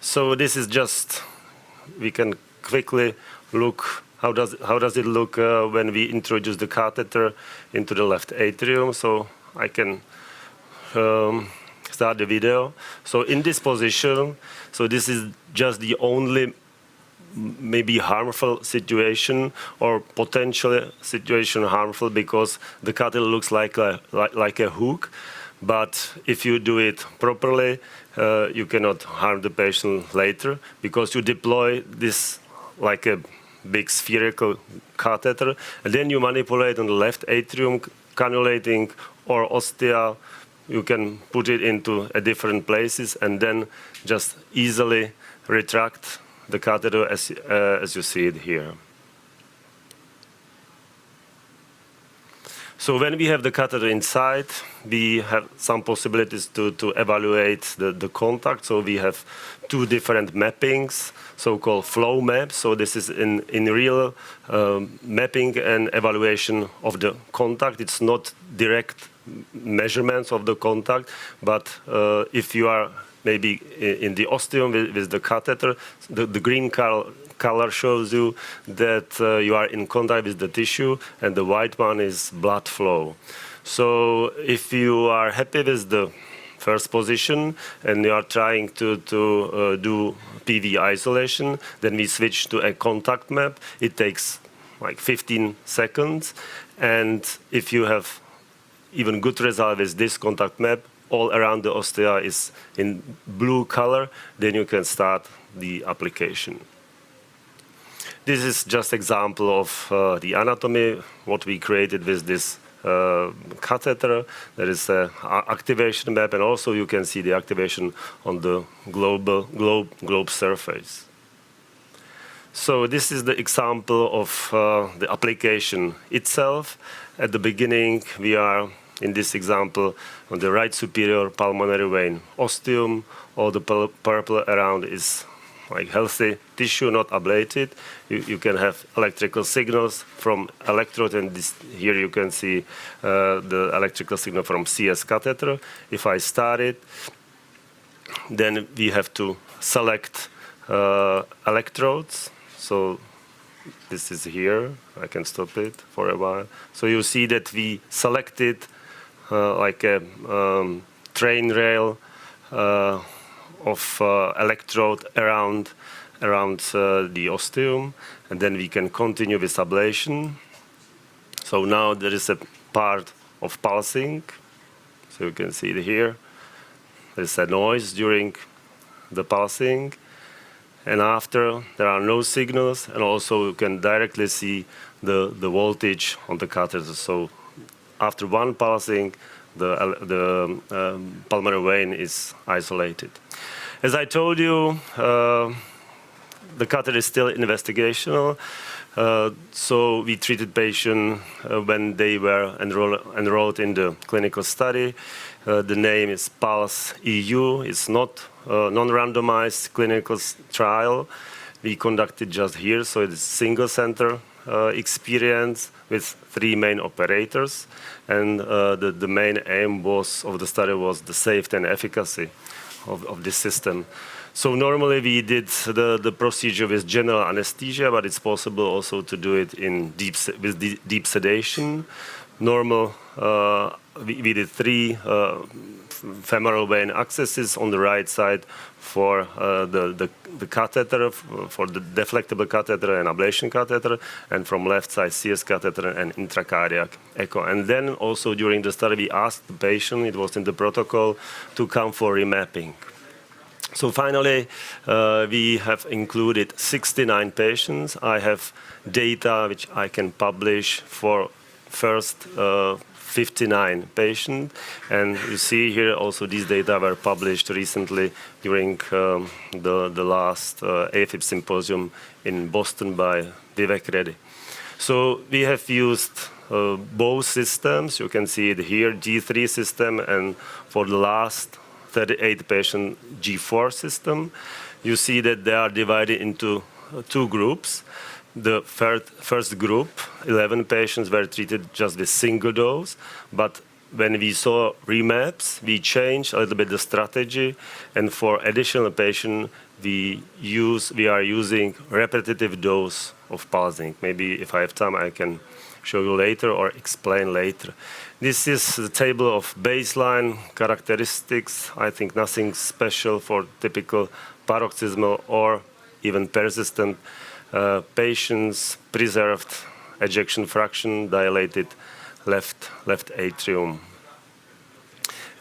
So this is just, we can quickly look, how does it look when we introduce the catheter into the left atrium. So I can start the video. So in this position, so this is just the only maybe harmful situation or potentially situation harmful because the catheter looks like a hook. But if you do it properly, you cannot harm the patient later because you deploy this like a big spherical catheter, and then you manipulate on the left atrium, cannulating or ostia you can put it into different places and then just easily retract the catheter as you see it here. So when we have the catheter inside, we have some possibilities to evaluate the contact. So we have two different mappings, so-called flow maps. So this is in real mapping and evaluation of the contact. It's not direct measurements of the contact, but if you are maybe in the ostium with the catheter, the green color shows you that you are in contact with the tissue, and the white one is blood flow. So if you are happy with the first position and you are trying to do PV isolation, then we switch to a contact map. It takes like 15 seconds. And if you have even good result with this contact map, all around the ostia is in blue color, then you can start the application. This is just example of the anatomy, what we created with this catheter. There is an activation map, and also you can see the activation on the globe surface. So this is the example of the application itself. At the beginning, we are, in this example, on the right superior pulmonary vein ostium. All the purple around is like healthy tissue, not ablated. You can have electrical signals from electrode, and here you can see the electrical signal from CS catheter. If I start it, then we have to select electrodes. So this is here. I can stop it for a while. So you see that we selected like a train rail of electrode around the ostium, and then we can continue with ablation. So now there is a part of pulsing. So you can see it here. There's a noise during the pulsing, and after there are no signals, and also you can directly see the voltage on the catheter. So after one pulsing, the pulmonary vein is isolated. As I told you, the catheter is still investigational. So we treated patients when they were enrolled in the clinical study. The name is PULSE EU. It's not a non-randomized clinical trial. We conducted just here, so it's single center experience with 3 main operators, and the main aim of the study was the safety and efficacy of this system. So normally we did the procedure with general anesthesia, but it's possible also to do it with deep sedation. We did 3 femoral vein accesses on the right side for the catheter, for the deflectable catheter and ablation catheter, and from left side CS catheter and intracardiac echo. And then also during the study we asked the patient, it was in the protocol, to come for remapping. So finally, we have included 69 patients. I have data which I can publish for first 59 patients. And you see here also these data were published recently during the last AFib symposium in Boston by Vivek Reddy. So we have used both systems. You can see it here, G3 system, and for the last 38 patient G4 system. You see that they are divided into 2 groups. The first group, 11 patients, were treated just with single dose, but when we saw remaps, we changed a little bit the strategy, and for additional patients, we are using repetitive dose of pulsing. Maybe if I have time, I can show you later or explain later. This is the table of baseline characteristics. I think nothing special for typical paroxysmal or even persistent patients. Preserved ejection fraction, dilated left atrium.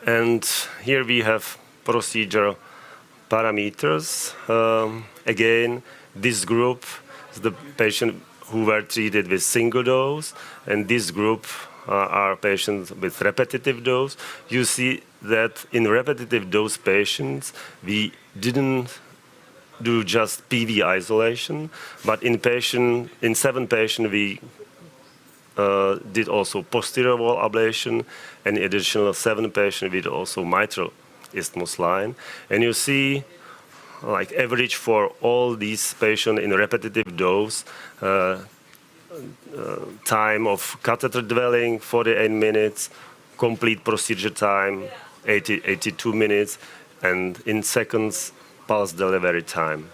And here we have procedure parameters. Again, this group is the patient who were treated with single dose, and this group are patients with repetitive dose. You see that in repetitive dose patients, we didn't do just PV isolation, but in 7 patients, we did also posterior wall ablation, and in additional 7 patients, we did also mitral isthmus line. And you see, like average for all these patients in repetitive dose, time of catheter dwelling, 48 minutes, complete procedure time, 82 minutes, and in seconds, pulse delivery time.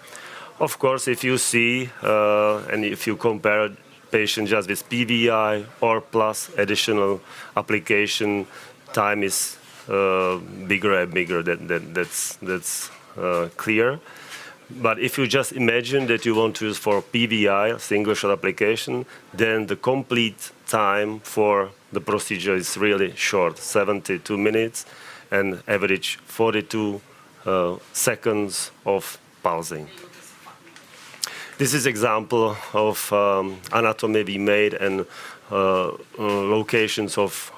Of course, if you see, and if you compare patient just with PVI or plus additional application, time is bigger and bigger. That's clear. But if you just imagine that you want to use for PVI, single shot application, then the complete time for the procedure is really short, 72 minutes, and average 42 seconds of pulsing. This is example of anatomy we made and locations of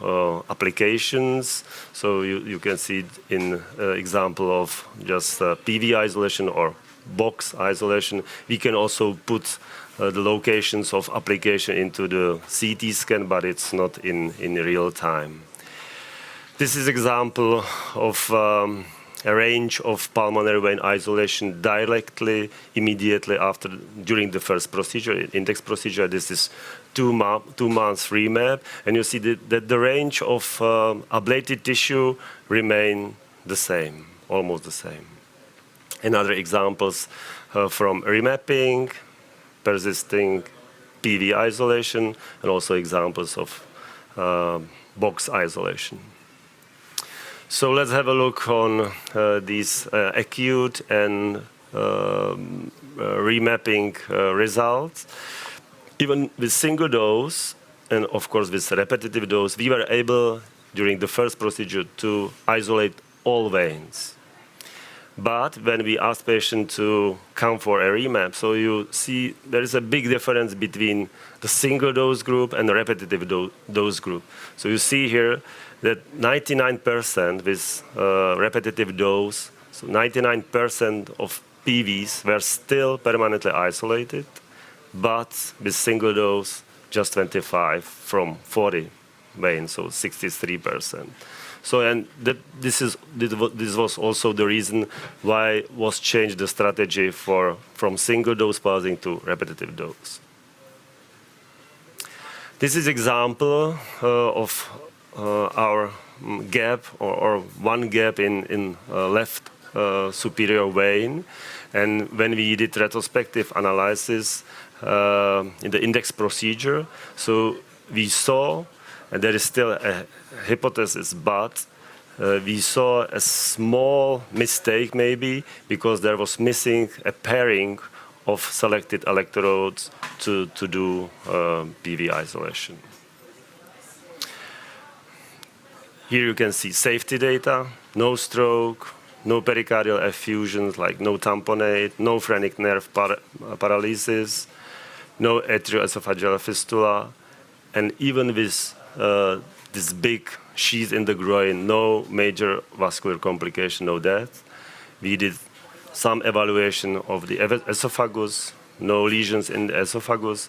applications. So you can see it in example of just PV isolation or box isolation. We can also put the locations of application into the CT scan, but it's not in real time. This is example of a range of pulmonary vein isolation directly, immediately after, during the first procedure, index procedure. This is 2 months remap, and you see that the range of ablated tissue remain the same, almost the same. And other examples from remapping, persisting PV isolation, and also examples of box isolation. So let's have a look on these acute and remapping results. Even with single dose, and of course with repetitive dose, we were able, during the first procedure, to isolate all veins. But when we asked patients to come for a remap, so you see there is a big difference between the single dose group and the repetitive dose group. So you see here that 99% with repetitive dose, so 99% of PVs were still permanently isolated, but with single dose, just 25 from 40 veins, so 63%. So, and this was also the reason why was changed the strategy from single dose pulsing to repetitive dose. This is example of our gap or one gap in left superior vein, and when we did retrospective analysis in the index procedure, so we saw, and there is still a hypothesis, but we saw a small mistake maybe because there was missing a pairing of selected electrodes to do PV isolation. Here you can see safety data, no stroke, no pericardial effusions like no tamponade, no phrenic nerve paralysis, no atrioesophageal fistula, and even with this big sheath in the groin, no major vascular complication, no death. We did some evaluation of the esophagus, no lesions in the esophagus,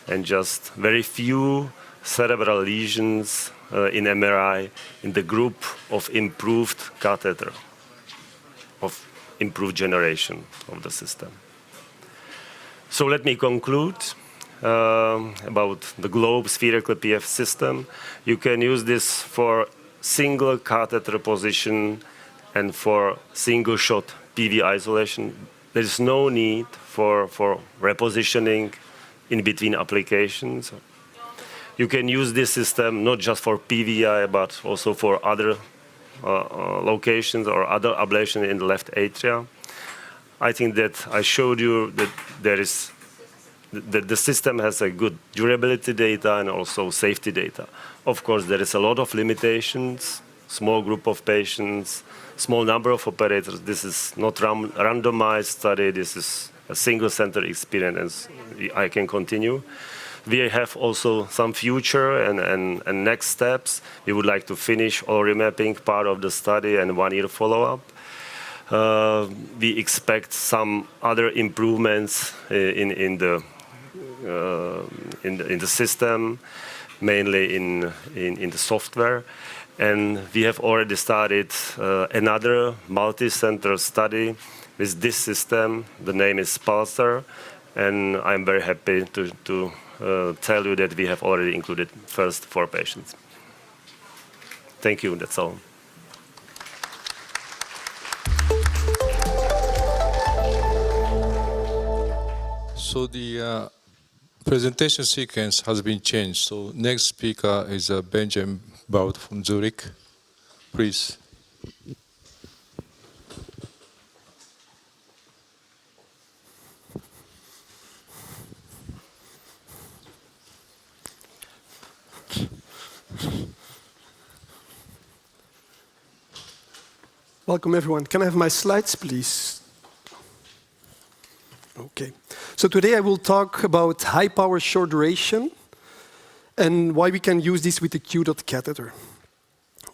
and just very few cerebral lesions in MRI in the group of improved catheter, of improved generation of the system. So let me conclude. About the globe spherical PF system. You can use this for single catheter position and for single shot PV isolation. There is no need for repositioning in between applications. You can use this system not just for PVI, but also for other locations or other ablation in the left atria. I think that I showed you that the system has a good durability data and also safety data. Of course, there is a lot of limitations, small group of patients, small number of operators. This is not randomized study. This is a single center experience, and I can continue. we have also some future and next steps. We would like to finish all remapping part of the study and 1-year follow-up. We expect some other improvements in the system, mainly in the software. And we have already started another multi-center study with this system. The name is Pulsar, and I'm very happy to tell you that we have already included first 4 patients. Thank you, that's all. So the presentation sequence has been changed. So next speaker is Benjamin Baud from Zurich. Please. Welcome everyone. Can I have my slides, please? Okay. So today I will talk about high power short duration and why we can use this with the Q-dot catheter.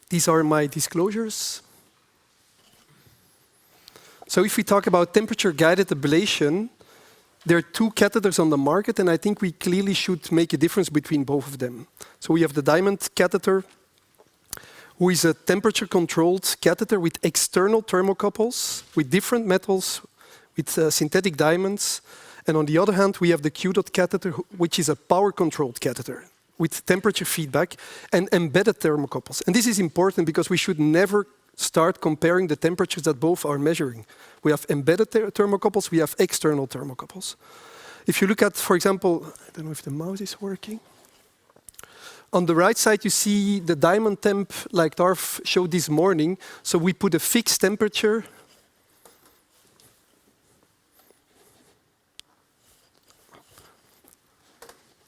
These are my disclosures. So if we talk about temperature-guided ablation, there are 2 catheters on the market, and I think we clearly should make a difference between both of them. So we have the diamond catheter, who is a temperature-controlled catheter with external thermocouples, with different metals, with synthetic diamonds. And on the other hand, we have the Q-dot catheter, which is a power-controlled catheter with temperature feedback and embedded thermocouples. And this is important because we should never start comparing the temperatures that both are measuring. We have embedded thermocouples, we have external thermocouples. If you look at, for example, I don't know if the mouse is working. On the right side, you see the diamond temp, like Darf showed this morning. So we put a fixed temperature.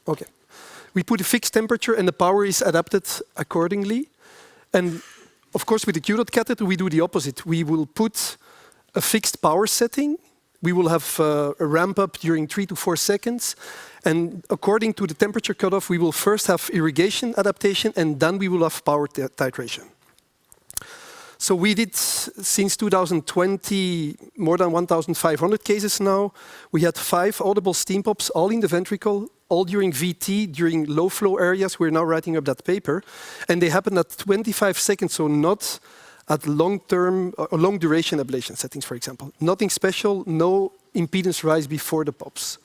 Okay. We put a fixed temperature and the power is adapted accordingly. And of course, with the Q-dot catheter, we do the opposite. We will put a fixed power setting. We will have a ramp up during 3 to 4 seconds. And according to the temperature cutoff, we will first have irrigation adaptation and then we will have power titration. So we did, since 2020, more than 1,500 cases now. We had 5 audible steam pops, all in the ventricle, all during VT, during low flow areas. We're now writing up that paper. And they happened at 25 seconds, so not at long-term or long-duration ablation settings, for example. Nothing special, no impedance rise before the pops.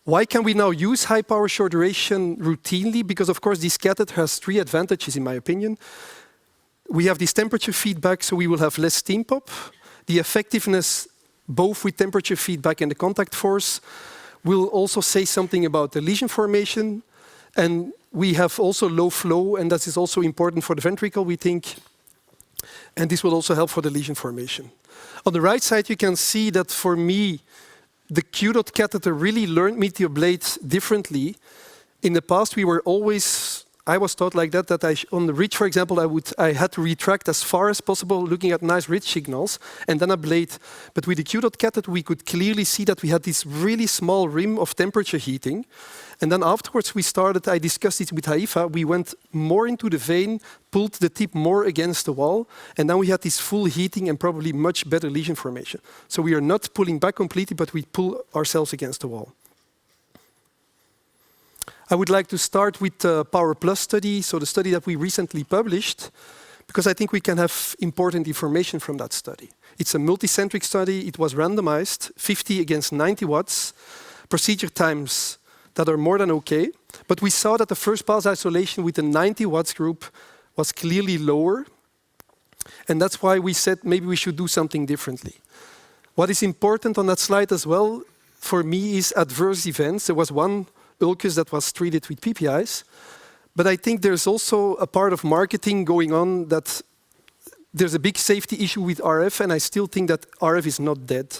Why can we now use high-power short duration routinely? Because, of course, this catheter has 3 advantages, in my opinion. We have this temperature feedback, so we will have less steam pop. The effectiveness, both with temperature feedback and the contact force, will also say something about the lesion formation. And we have also low flow, and that is also important for the ventricle, we think. And this will also help for the lesion formation. On the right side, you can see that for me, the Q-dot catheter really learned me to ablate differently. In the past, we were always, I was taught like that on the ridge, for example, I had to retract as far as possible, looking at nice ridge signals, and then ablate. But with the Q-dot catheter, we could clearly see that we had this really small rim of temperature heating. And then afterwards, I discussed it with Haifa, we went more into the vein, pulled the tip more against the wall, and then we had this full heating and probably much better lesion formation. So we are not pulling back completely, but we pull ourselves against the wall. I would like to start with the Power Plus study, so the study that we recently published, because I think we can have important information from that study. It's a multicentric study. It was randomized, 50 against 90 watts, procedure times that are more than okay. But we saw that the first pulse isolation with the 90 watts group was clearly lower. And that's why we said maybe we should do something differently. What is important on that slide as well, for me, is adverse events. There was one ulcus that was treated with PPIs. But I think there's also a part of marketing going on that there's a big safety issue with RF, and I still think that RF is not dead.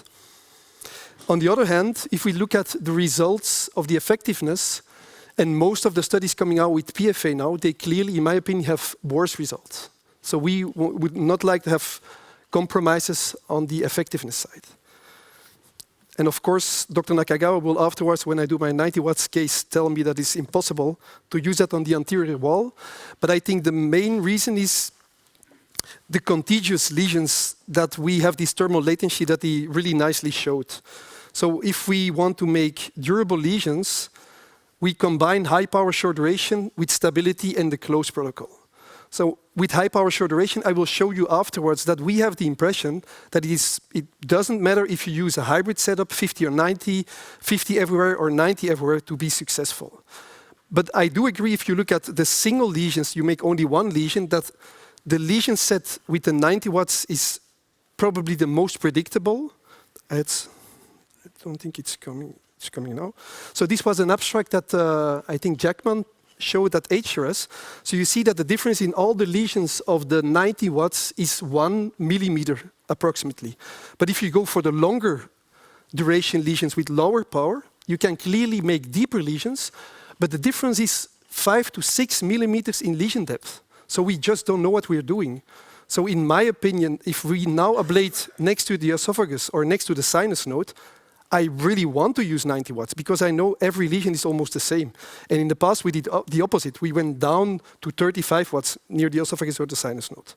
On the other hand, if we look at the results of the effectiveness, and most of the studies coming out with PFA now, they clearly, in my opinion, have worse results. So we would not like to have compromises on the effectiveness side. And of course, Dr. Nakagawa will afterwards, when I do my 90 watts case, tell me that it's impossible to use that on the anterior wall. But I think the main reason is the contiguous lesions that we have this thermal latency that he really nicely showed. So if we want to make durable lesions, we combine high power short duration with stability and the close protocol. So with high power short duration, I will show you afterwards that we have the impression that it doesn't matter if you use a hybrid setup, 50 or 90, 50 everywhere or 90 everywhere to be successful. But I do agree, if you look at the single lesions, you make only one lesion, that the lesion set with the 90 watts is probably the most predictable. I don't think it's coming now. So this was an abstract that I think Jackman showed at HRS. So you see that the difference in all the lesions of the 90 watts is 1 millimeter approximately. But if you go for the longer duration lesions with lower power, you can clearly make deeper lesions, but the difference is 5 to 6 millimeters in lesion depth. So we just don't know what we're doing. So in my opinion, if we now ablate next to the esophagus or next to the sinus node, I really want to use 90 watts because I know every lesion is almost the same. And in the past, we did the opposite. We went down to 35 watts near the esophagus or the sinus node.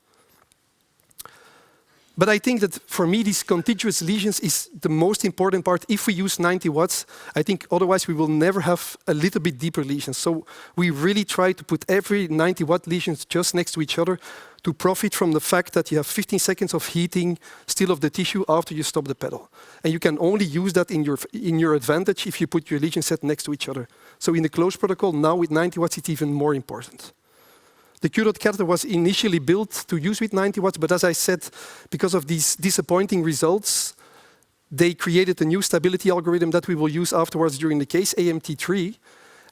But I think that for me, these contiguous lesions is the most important part. If we use 90 watts, I think otherwise we will never have a little bit deeper lesions. So we really try to put every 90 watt lesions just next to each other to profit from the fact that you have 15 seconds of heating still of the tissue after you stop the pedal. And you can only use that in your advantage if you put your lesion set next to each other. So in the closed protocol, now with 90 watts, it's even more important. The Q-dot catheter was initially built to use with 90 watts, but as I said, because of these disappointing results, they created a new stability algorithm that we will use afterwards during the case, AMT3.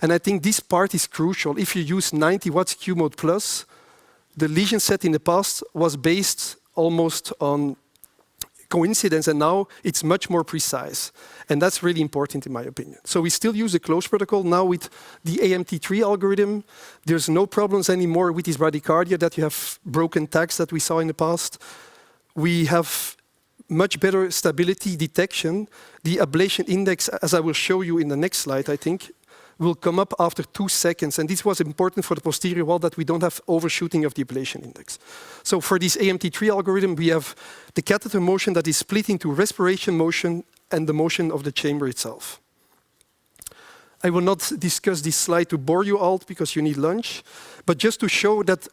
And I think this part is crucial. If you use 90 watts Q-mode plus, the lesion set in the past was based almost on coincidence, and now it's much more precise. And that's really important in my opinion. So we still use the closed protocol. Now with the AMT3 algorithm, there's no problems anymore with this bradycardia that you have broken tags that we saw in the past. We have much better stability detection. The ablation index, as I will show you in the next slide, I think, will come up after 2 seconds. And this was important for the posterior wall, that we don't have overshooting of the ablation index. So for this AMT3 algorithm, we have the catheter motion that is split into respiration motion and the motion of the chamber itself. I will not discuss this slide to bore you all because you need lunch, but just to show that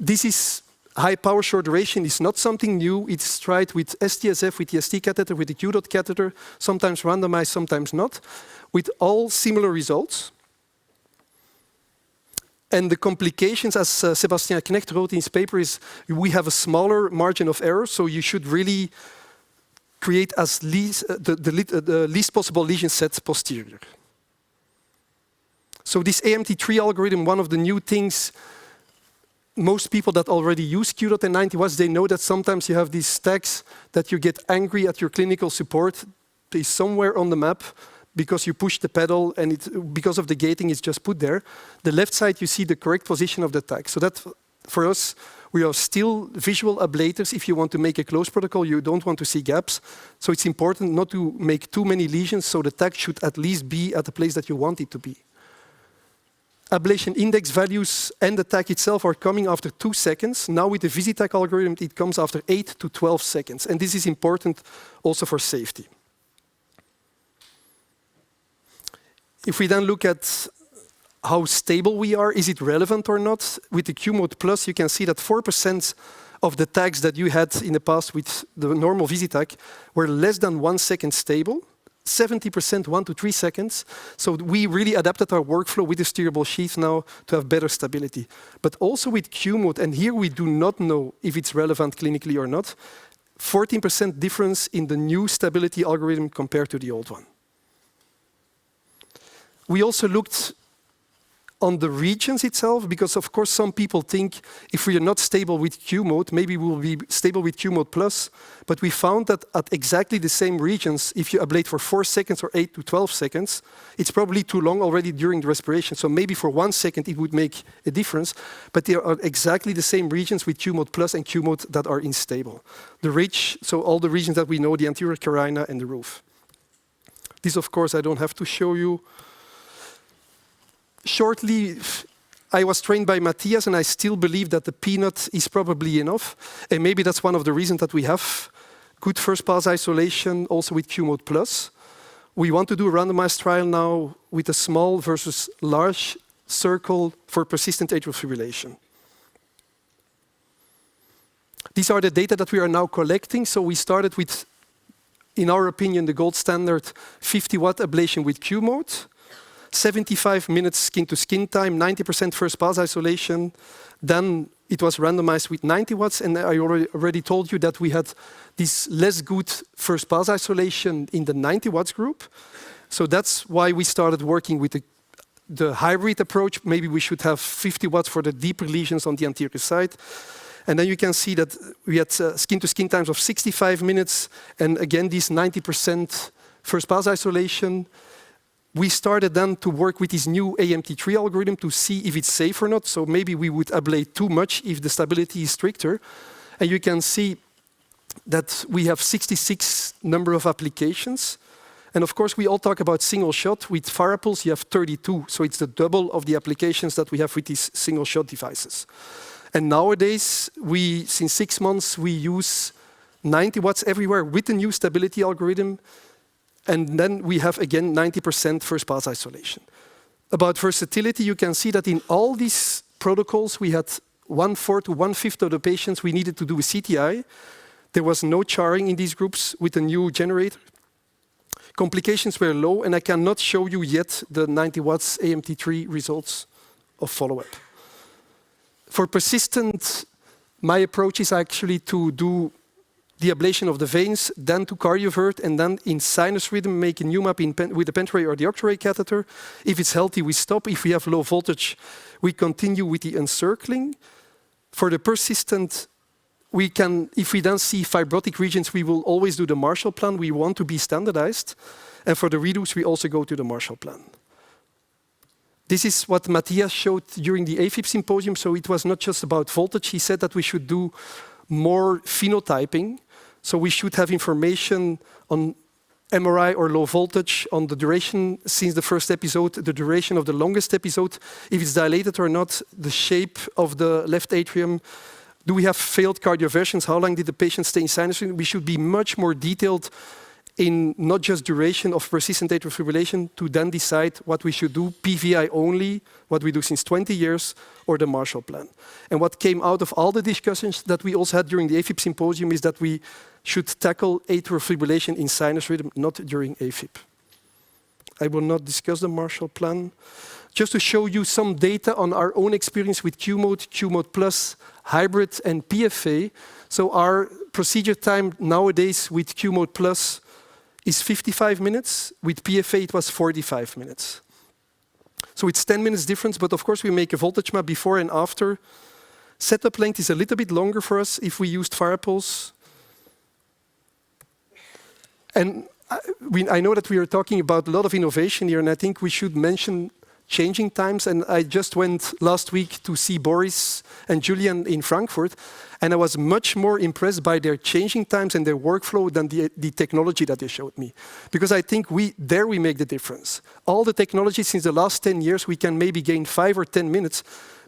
this is high power short duration is not something new. It's tried with STSF, with the ST catheter, with the Q-dot catheter, sometimes randomized, sometimes not, with all similar results. And the complications, as Sebastian Knecht wrote in his paper, is we have a smaller margin of error, so you should really create as the least possible lesion sets posterior. So this AMT3 algorithm, one of the new things, most people that already use Q-dot and 90 watts, they know that sometimes you have these tags that you get angry at your clinical support. They're somewhere on the map because you push the pedal and because of the gating, it's just put there. The left side, you see the correct position of the tag. So that, for us, we are still visual ablaters. If you want to make a closed protocol, you don't want to see gaps. So it's important not to make too many lesions, so the tag should at least be at the place that you want it to be. Ablation index values and the tag itself are coming after 2 seconds. Now with the VisiTag algorithm, it comes after 8 to 12 seconds. And this is important also for safety. If we then look at how stable we are, is it relevant or not? With the Q-mode plus, you can see that 4% of the tags that you had in the past with the normal VisiTag were less than 1 second stable. 70% 1 to 3 seconds. So we really adapted our workflow with the steerable sheath now to have better stability. But also with Q-mode, and here we do not know if it's relevant clinically or not, 14% difference in the new stability algorithm compared to the old one. We also looked on the regions itself, because of course some people think if we are not stable with Q-mode, maybe we'll be stable with Q-mode plus, but we found that at exactly the same regions, if you ablate for 4 seconds or 8 to 12 seconds, it's probably too long already during the respiration. So maybe for 1 second it would make a difference, but there are exactly the same regions with Q-mode plus and Q-mode that are unstable. The ridge, so all the regions that we know, the anterior carina and the roof. This, of course, I don't have to show you. Shortly, I was trained by Matthias, and I still believe that the peanut is probably enough. And maybe that's one of the reasons that we have good first-pass isolation also with QMODE Plus. We want to do a randomized trial now with a small versus large circle for persistent atrial fibrillation. These are the data that we are now collecting. So we started with, in our opinion, the gold standard 50-watt ablation with QMODE, 75 minutes skin-to-skin time, 90% first-pass isolation. Then it was randomized with 90 watts, and I already told you that we had this less good first-pass isolation in the 90 watts group. So that's why we started working with the hybrid approach. Maybe we should have 50 watts for the deeper lesions on the anterior side. And then you can see that we had skin-to-skin times of 65 minutes, and again, these 90% first-pass isolation. We started then to work with this new AMT3 algorithm to see if it's safe or not. So maybe we would ablate too much if the stability is stricter. And you can see that we have 66 number of applications. And of course, we all talk about single shot. With Farapulse, you have 32. So it's the double of the applications that we have with these single shot devices. And nowadays, since 6 months, we use 90 watts everywhere with the new stability algorithm. And then we have, again, 90% first-pass isolation. About versatility, you can see that in all these protocols, we had 1/4 to 1/5 of the patients we needed to do a CTI. There was no charring in these groups with the new generator. Complications were low, and I cannot show you yet the 90 watts AMT3 results of follow-up. For persistent, my approach is actually to do the ablation of the veins, then to cardiovert, and then in sinus rhythm, make a new map with the Pentray or the Octray catheter. If it's healthy, we stop. If we have low voltage, we continue with the encircling. For the persistent, if we then see fibrotic regions, we will always do the Marshall plan. We want to be standardized. And for the redos, we also go to the Marshall plan. This is what Matthias showed during the AFib symposium. So it was not just about voltage. He said that we should do more phenotyping. So we should have information on MRI or low voltage, on the duration since the first episode, the duration of the longest episode, if it's dilated or not, the shape of the left atrium. Do we have failed cardioversions? How long did the patient stay in sinus? We should be much more detailed in not just duration of persistent atrial fibrillation to then decide what we should do, PVI only, what we do since 20 years, or the Marshall plan. And what came out of all the discussions that we also had during the AFib symposium is that we should tackle atrial fibrillation in sinus rhythm, not during AFib. I will not discuss the Marshall plan. Just to show you some data on our own experience with QMODE, QMODE Plus, hybrid, and PFA. So our procedure time nowadays with QMODE Plus is 55 minutes. With PFA, it was 45 minutes. So it's 10 minutes difference, but of course we make a voltage map before and after. Setup length is a little bit longer for us if we used Farapulse. And I know that we are talking about a lot of innovation here, and I think we should mention changing times. And I just went last week to see Boris and Julian in Frankfurt, and I was much more impressed by their changing times and their workflow than the technology that they showed me. Because I think we make the difference. All the technology since the last 10 years, we can maybe gain 5 or 10 minutes,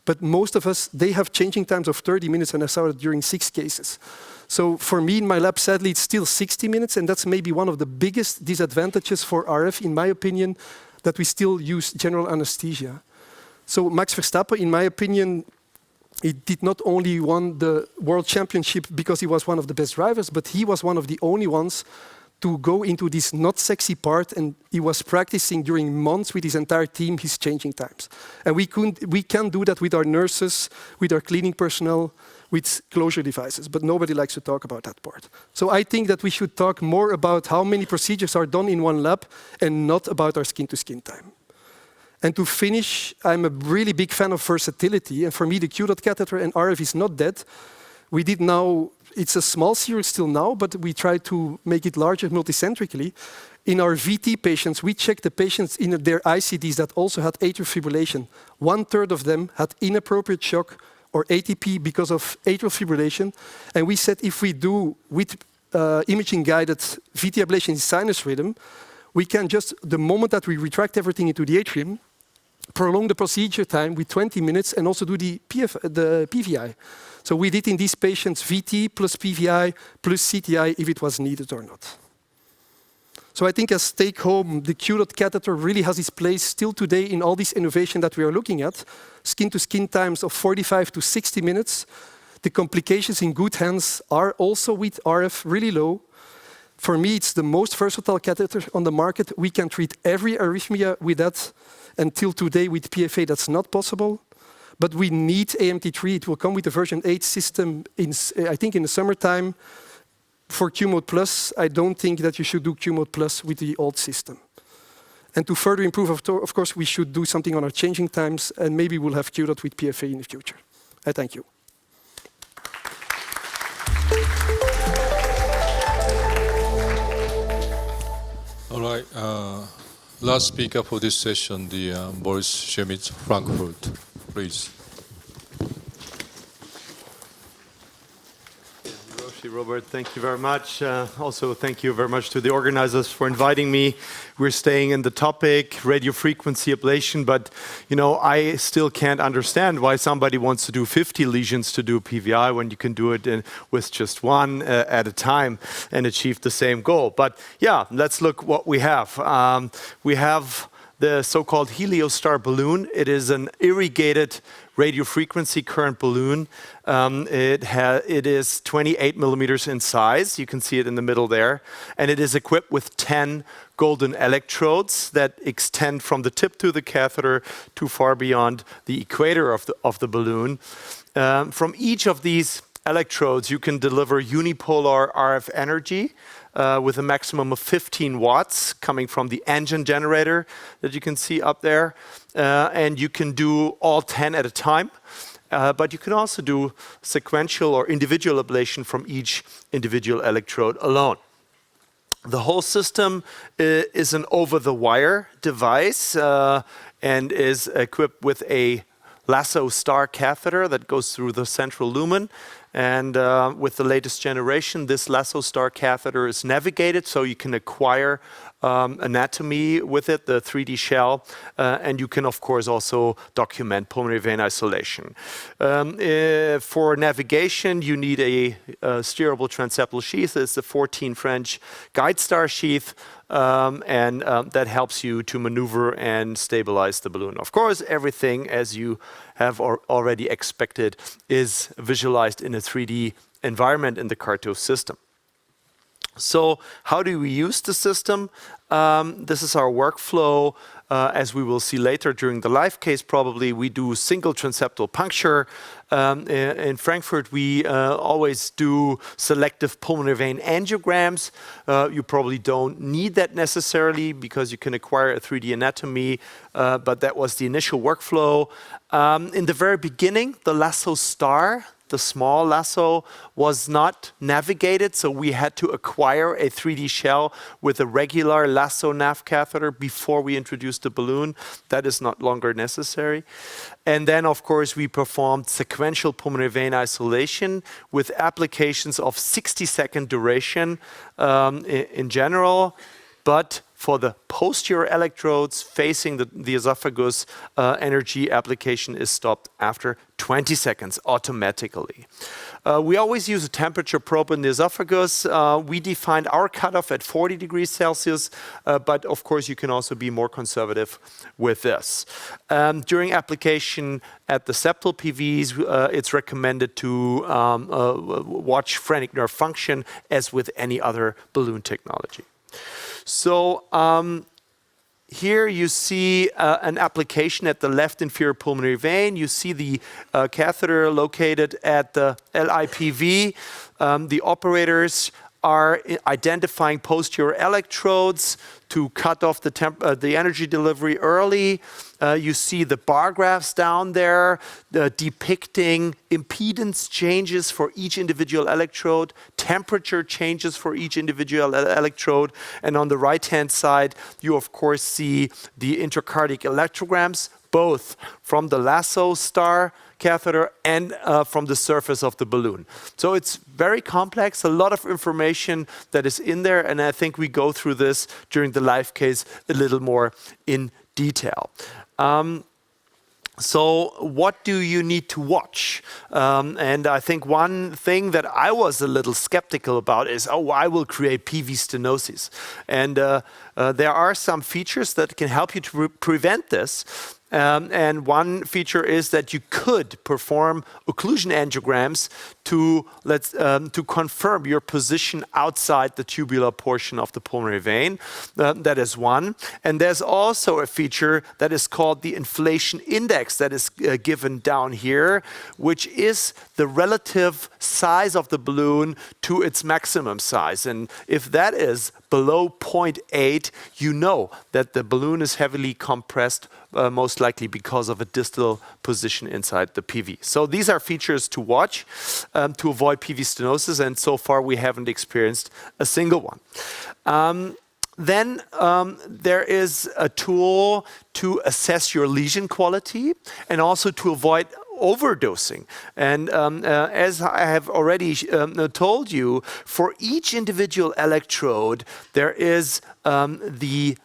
but most of us, they have changing times of 30 minutes, and I saw it during 6 cases. So for me in my lab, sadly, it's still 60 minutes, and that's maybe one of the biggest disadvantages for RF, in my opinion, that we still use general anesthesia. So Max Verstappen, in my opinion, he did not only won the world championship because he was one of the best drivers, but he was one of the only ones to go into this not sexy part, and he was practicing during months with his entire team his changing times. And we can do that with our nurses, with our cleaning personnel, with closure devices, but nobody likes to talk about that part. So I think that we should talk more about how many procedures are done in one lab and not about our skin-to-skin time. And to finish, I'm a really big fan of versatility, and for me the Q-dot catheter and RF is not dead. We did now, it's a small series still now, but we try to make it larger multicentrically. In our VT patients, we checked the patients in their ICDs that also had atrial fibrillation. 1/3 of them had inappropriate shock or ATP because of atrial fibrillation. And we said if we do with imaging-guided VT ablation in sinus rhythm, we can just, the moment that we retract everything into the atrium, prolong the procedure time with 20 minutes and also do the PVI. So we did in these patients VT plus PVI plus CTI if it was needed or not. So I think as take home, the Q-dot catheter really has its place still today in all this innovation that we are looking at. Skin-to-skin times of 45 to 60 minutes. The complications in good hands are also with RF really low. For me, it's the most versatile catheter on the market. We can treat every arrhythmia with that. Until today, with PFA, that's not possible. But we need AMT3. It will come with the version 8 system, I think in the summertime. For Q-Mode Plus, I don't think that you should do Q-Mode Plus with the old system. And to further improve, of course, we should do something on our changing times, and maybe we'll have Q-Dot with PFA in the future. I thank you. All right. Last speaker for this session, the Boris Schmidt, Frankfurt, please. Hiroshi, Robert, thank you very much. Also, thank you very much to the organizers for inviting me. We're staying in the topic, radio frequency ablation, but you know, I still can't understand why somebody wants to do 50 lesions to do PVI when you can do it with just one at a time and achieve the same goal. But yeah, let's look what we have. We have the so-called Heliostar balloon. It is an irrigated radio frequency current balloon. It is 28 millimeters in size. You can see it in the middle there. And it is equipped with 10 golden electrodes that extend from the tip to the catheter to far beyond the equator of the balloon. From each of these electrodes, you can deliver unipolar RF energy with a maximum of 15 watts coming from the engine generator that you can see up there. And you can do all 10 at a time. But you can also do sequential or individual ablation from each individual electrode alone. The whole system is an over-the-wire device and is equipped with a lasso star catheter that goes through the central lumen. And with the latest generation, this lasso star catheter is navigated, so you can acquire anatomy with it, the 3D shell, and you can, of course, also document pulmonary vein isolation. For navigation, you need a steerable transeptal sheath. It's the 14 French guide star sheath, and that helps you to maneuver and stabilize the balloon. Of course, everything, as you have already expected, is visualized in a 3D environment in the CARTO system. So how do we use the system? This is our workflow. As we will see later during the live case, probably we do single transeptal puncture. In Frankfurt, we always do selective pulmonary vein angiograms. You probably don't need that necessarily because you can acquire a 3D anatomy, but that was the initial workflow. In the very beginning, the lasso star, the small lasso, was not navigated, so we had to acquire a 3D shell with a regular lasso nav catheter before we introduced the balloon. That is not longer necessary. And then, of course, we performed sequential pulmonary vein isolation with applications of 60-second duration in general, but for the posterior electrodes facing the esophagus, energy application is stopped after 20 seconds automatically. We always use a temperature probe in the esophagus. We defined our cutoff at 40 degrees Celsius, but of course you can also be more conservative with this. During application at the septal PVs, it's recommended to watch phrenic nerve function as with any other balloon technology. So here you see an application at the left inferior pulmonary vein. You see the catheter located at the LIPV. The operators are identifying posterior electrodes to cut off the energy delivery early. You see the bar graphs down there depicting impedance changes for each individual electrode, temperature changes for each individual electrode, and on the right-hand side, you of course see the intracardiac electrograms, both from the lasso star catheter and from the surface of the balloon. So it's very complex, a lot of information that is in there, and I think we go through this during the live case a little more in detail. So what do you need to watch? And I think one thing that I was a little skeptical about is, oh, I will create PV stenosis. And there are some features that can help you to prevent this. And one feature is that you could perform occlusion angiograms to confirm your position outside the tubular portion of the pulmonary vein. That is one. And there's also a feature that is called the inflation index that is given down here, which is the relative size of the balloon to its maximum size. And if that is below 0.8, you know that the balloon is heavily compressed, most likely because of a distal position inside the PV. So these are features to watch to avoid PV stenosis, and so far we haven't experienced a single one. Then there is a tool to assess your lesion quality and also to avoid overdosing. And as I have already told you, for each individual electrode, there is the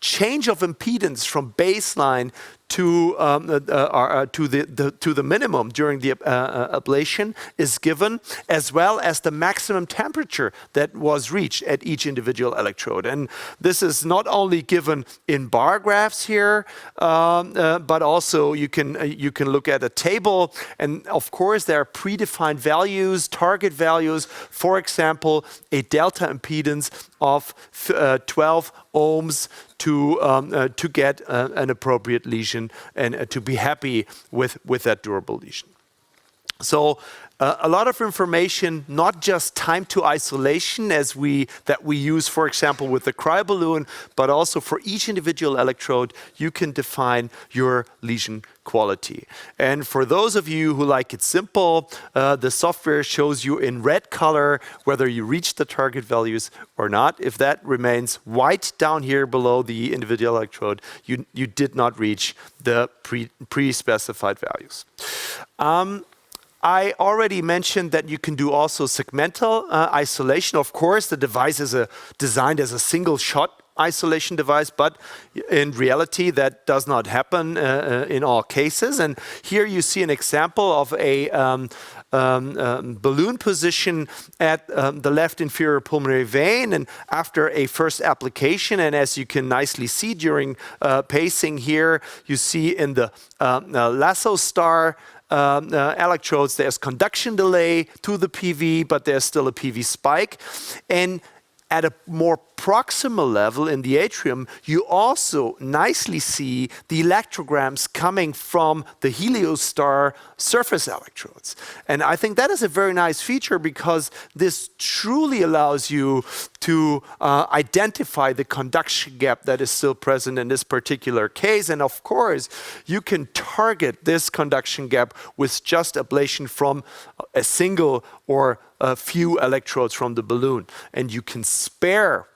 change of impedance from baseline to the minimum during the ablation is given, as well as the maximum temperature that was reached at each individual electrode. And this is not only given in bar graphs here, but also you can look at a table. And of course, there are predefined values, target values. For example, a delta impedance of 12 ohms to get an appropriate lesion and to be happy with that durable lesion. So a lot of information, not just time to isolation that we use, for example, with the cryoballoon, but also for each individual electrode, you can define your lesion quality. And for those of you who like it simple, the software shows you in red color whether you reach the target values or not. If that remains white down here below the individual electrode, you did not reach the pre-specified values. I already mentioned that you can do also segmental isolation. Of course, the device is designed as a single shot isolation device, but in reality that does not happen in all cases. And here you see an example of a balloon position at the left inferior pulmonary vein, and after a first application, and as you can nicely see during pacing here, you see in the Heliostar electrodes, there's conduction delay to the PV, but there's still a PV spike. And at a more proximal level in the atrium, you also nicely see the electrograms coming from the Heliostar surface electrodes. And I think that is a very nice feature because this truly allows you to identify the conduction gap that is still present in this particular case. And of course, you can target this conduction gap with just ablation from a single or a few electrodes from the balloon. And you can spare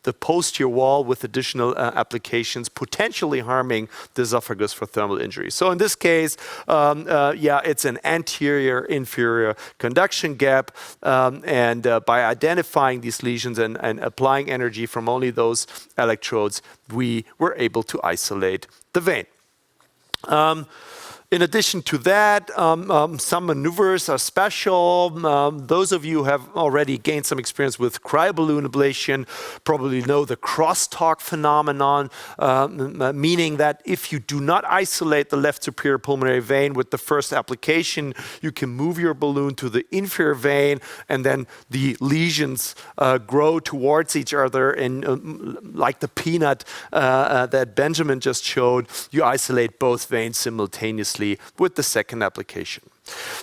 the posterior wall with additional applications, potentially harming the esophagus for thermal injury. So in this case, it's an anterior-inferior conduction gap, and by identifying these lesions and applying energy from only those electrodes, we were able to isolate the vein. In addition to that, some maneuvers are special. Those of you who have already gained some experience with cryoballoon ablation probably know the crosstalk phenomenon, meaning that if you do not isolate the left superior pulmonary vein with the first application, you can move your balloon to the inferior vein, and then the lesions grow towards each other, and like the peanut that Benjamin just showed, you isolate both veins simultaneously with the second application.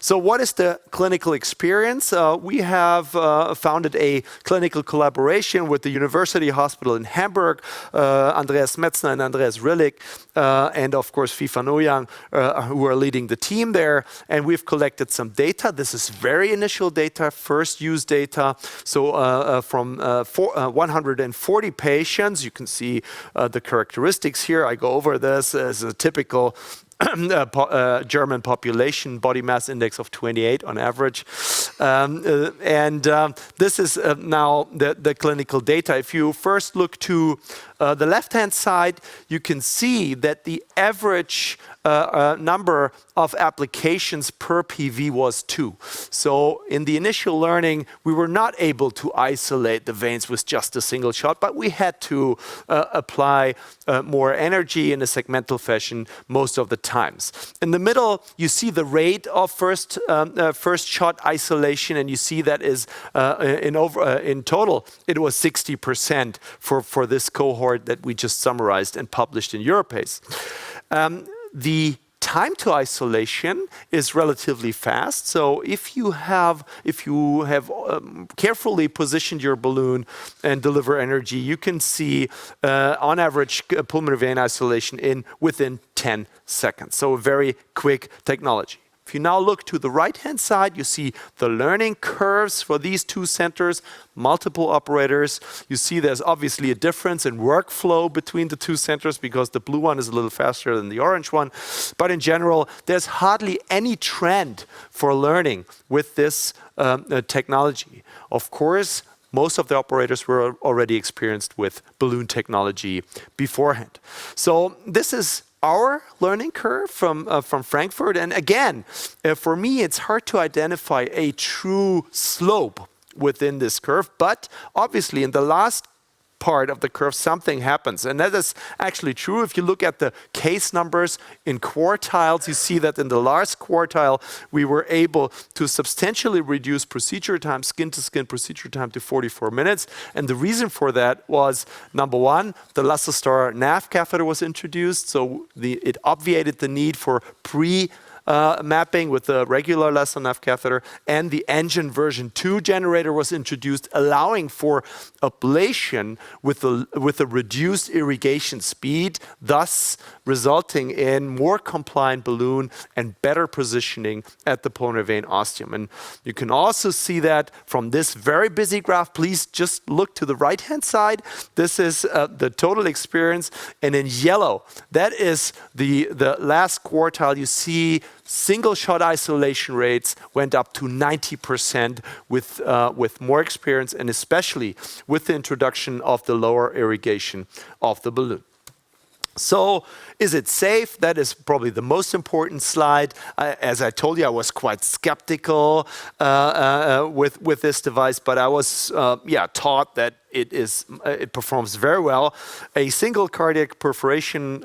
So what is the clinical experience? We have founded a clinical collaboration with the University Hospital in Hamburg, Andreas Metzner and Andreas Rillig, and of course Fifan Ouyang, who are leading the team there. And we've collected some data. This is very initial data, first use data. So from 140 patients, you can see the characteristics here. I go over this as a typical German population, body mass index of 28 on average. This is now the clinical data. If you first look to the left-hand side, you can see that the average number of applications per PV was 2. So in the initial learning, we were not able to isolate the veins with just a single shot, but we had to apply more energy in a segmental fashion most of the times. In the middle, you see the rate of first shot isolation, and you see that is in total, it was 60% for this cohort that we just summarized and published in Europace. The time to isolation is relatively fast. So if you have carefully positioned your balloon and deliver energy, you can see on average pulmonary vein isolation within 10 seconds. So a very quick technology. If you now look to the right-hand side, you see the learning curves for these two centers, multiple operators. You see there's obviously a difference in workflow between the two centers because the blue one is a little faster than the orange one. But in general, there's hardly any trend for learning with this technology. Of course, most of the operators were already experienced with balloon technology beforehand. So this is our learning curve from Frankfurt. And again, for me, it's hard to identify a true slope within this curve. But obviously, in the last part of the curve, something happens. And that is actually true. If you look at the case numbers in quartiles, you see that in the last quartile, we were able to substantially reduce procedure time, skin-to-skin procedure time to 44 minutes. And the reason for that was, number one, the Heliostar nav catheter was introduced. So it obviated the need for mapping with the regular Heliostar nav catheter, and the engine version 2 generator was introduced, allowing for ablation with a reduced irrigation speed, thus resulting in more compliant balloon and better positioning at the pulmonary vein ostium. And you can also see that from this very busy graph. Please just look to the right-hand side. This is the total experience, and in yellow, that is the last quartile. You see single shot isolation rates went up to 90% with more experience, and especially with the introduction of the lower irrigation of the balloon. So is it safe? That is probably the most important slide. As I told you, I was quite skeptical with this device, but I was taught that it performs very well. A single cardiac perforation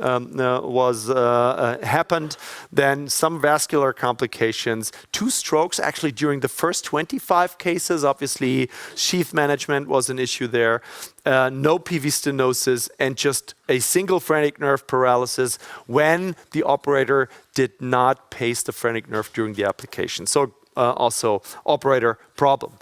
happened, then some vascular complications, 2 strokes actually during the first 25 cases. Obviously, sheath management was an issue there. No PV stenosis, and just a single phrenic nerve paralysis when the operator did not pace the phrenic nerve during the application. So also operator problem.